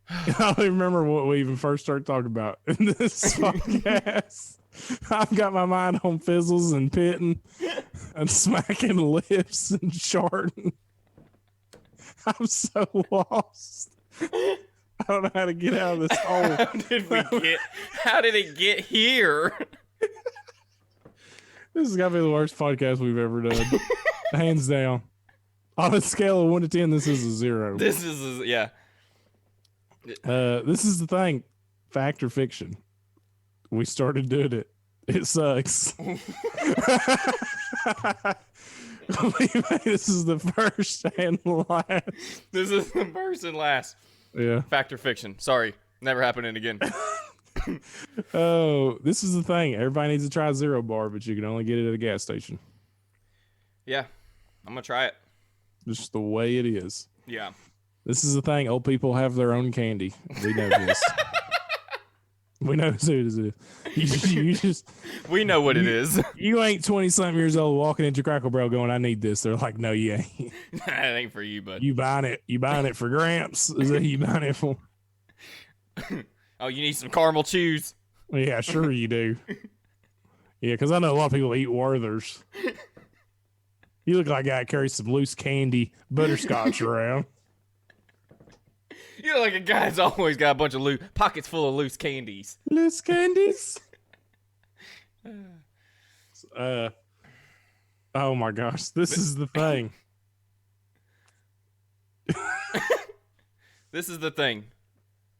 I don't even remember what we even first started talking about in this podcast. I've got my mind on fizzles and pitting and smacking lips and shorting. I'm so lost. I don't know how to get out of this hole. How did it get here? This has got to be the worst podcast we've ever done. Hands down. On a scale of 1 to 10, this is a 0. This is yeah. This is the thing. Fact or fiction? We started doing it. It sucks. This is the first and last. This is the first and last. Yeah. Fact or fiction? Sorry, never happening again. Oh, this is the thing. Everybody needs to try Zero Bar, but you can only get it at a gas station. Yeah, I'm gonna try it. Just the way it is. Yeah. This is the thing. Old people have their own candy. We know this. We know who it is. You just. We know what it is. You ain't 20-something years old walking into Crackle Barrel going, I need this. They're like, no, you ain't. That ain't for you, bud. You buying it. You buying it for Gramps. Is that who you buying it for? Oh, you need some caramel chews. Yeah, sure you do. Yeah, because I know a lot of people eat Werthers. You look like a guy that carries some loose candy butterscotch around. You look like a guy that's always got a bunch of pockets full of loose candies. Loose candies? Oh my gosh, this is the thing. This is the thing.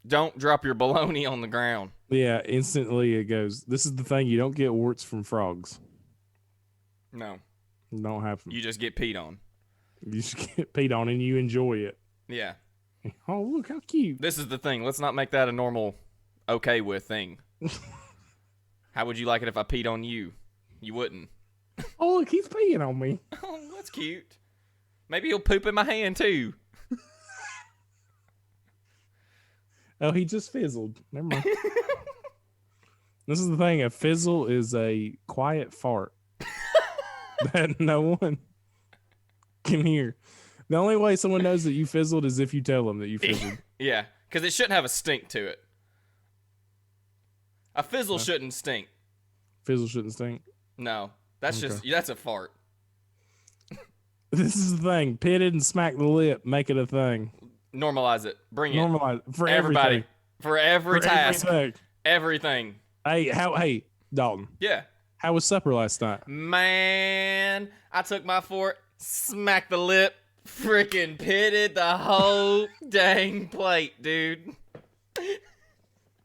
Don't drop your bologna on the ground. Yeah, instantly it goes, this is the thing. You don't get warts from frogs. No. It don't happen. You just get peed on. You just get peed on and you enjoy it. Yeah. Oh, look how cute. This is the thing. Let's not make that a normal okay with thing. How would you like it if I peed on you? You wouldn't. Oh, look, he's peeing on me. Oh, that's cute. Maybe he'll poop in my hand too. Oh, he just fizzled. Never mind. This is the thing. A fizzle is a quiet fart that no one can hear. The only way someone knows that you fizzled is if you tell them that you fizzled. Yeah, because it shouldn't have a stink to it. A fizzle shouldn't stink. Fizzle shouldn't stink? No, that's that's a fart. This is the thing. Pitted and smack the lip. Make it a thing. Normalize it. Bring it. Normalize it. For everybody. Everything. For every task. Everything. Hey, Dalton. Yeah. How was supper last night? Man, I took my fork, smacked the lip, freaking pitted the whole dang plate, dude.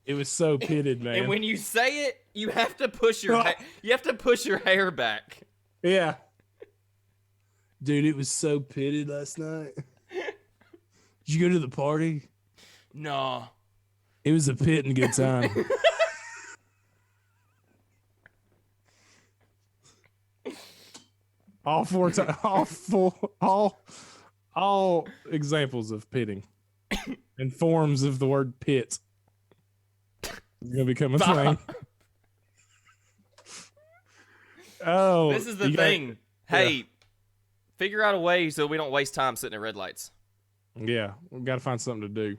It was so pitted, man. And when you say it, you have to push your hair back. Yeah. Dude, it was so pitted last night. Did you go to the party? No. It was a pit and good time. all examples of pitting and forms of the word pit. It's gonna become a thing. Oh, this is the thing. Hey, figure out a way so we don't waste time sitting at red lights. Yeah, we've got to find something to do.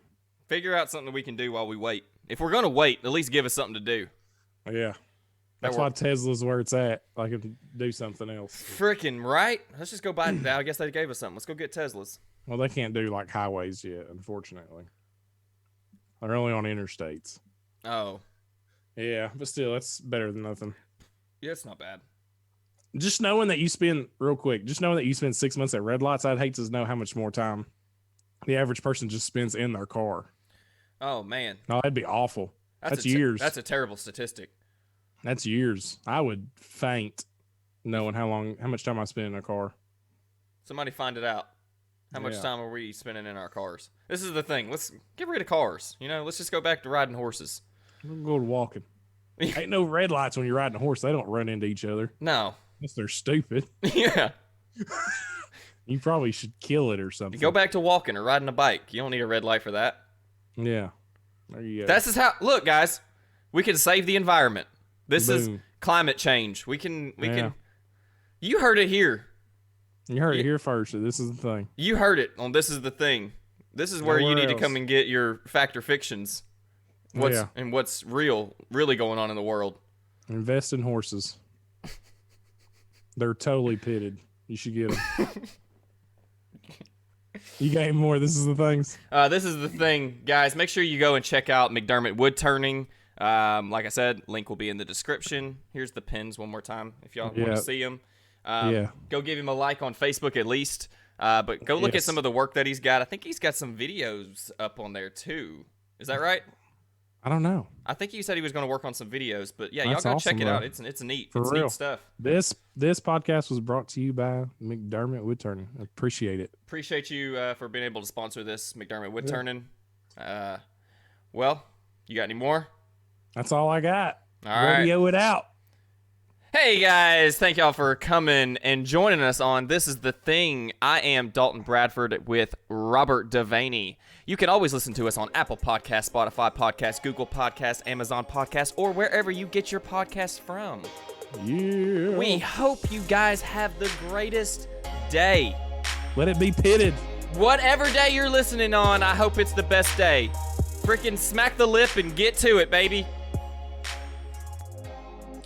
Figure out something that we can do while we wait. If we're gonna wait, at least give us something to do. Yeah. That's why Tesla's where it's at. I can do something else. Freaking right. Let's just go buy it. I guess they gave us something. Let's go get Teslas. Well, they can't do like highways yet, unfortunately. They're only on interstates. Oh. Yeah, but still, that's better than nothing. Yeah, it's not bad. Just knowing that you spend 6 months at red lights, I'd hate to know how much more time the average person just spends in their car. Oh, man. No, that'd be awful. That's years. That's a terrible statistic. That's years. I would faint knowing how much time I spend in a car. Somebody find it out. How much time are we spending in our cars? This is the thing. Let's get rid of cars. Let's just go back to riding horses. We'll go to walking. Ain't no red lights when you're riding a horse. They don't run into each other. No. Unless they're stupid. Yeah. You probably should kill it or something. Go back to walking or riding a bike. You don't need a red light for that. Yeah. There you go. This is how. Look, guys. We can save the environment. This Boom. is climate change. We can. You heard it here. You heard it here first. So this is the thing. You heard it on This Is the Thing. This is where you need to come and get your fact or fictions. And what's really going on in the world. Invest in horses. They're totally pitted. You should get them. You got any more? This is the things. This is the thing, guys. Make sure you go and check out McDermott Wood Turning. Like I said, link will be in the description. Here's the pins one more time if y'all want to see them. Go give him a like on Facebook at least. But go look at some of the work that he's got. I think he's got some videos up on there too. Is that right? I don't know. I think he said he was going to work on some videos, but yeah, That's y'all go awesome, check it bro. out. It's neat. For It's real. neat stuff. This podcast was brought to you by McDermott Wood Turning. I appreciate it. Appreciate you for being able to sponsor this McDermott Wood Turning. Well, you got any more? That's all I got. All right. Radio it out. Hey guys, thank y'all for coming and joining us on This Is the Thing. I am Dalton Bradford with Robert Devaney. You can always listen to us on Apple Podcasts, Spotify Podcasts, Google Podcasts, Amazon Podcasts, or wherever you get your podcasts from. Yeah. We hope you guys have the greatest day. Let it be pitted. Whatever day you're listening on, I hope it's the best day. Freaking smack the lip and get to it, baby.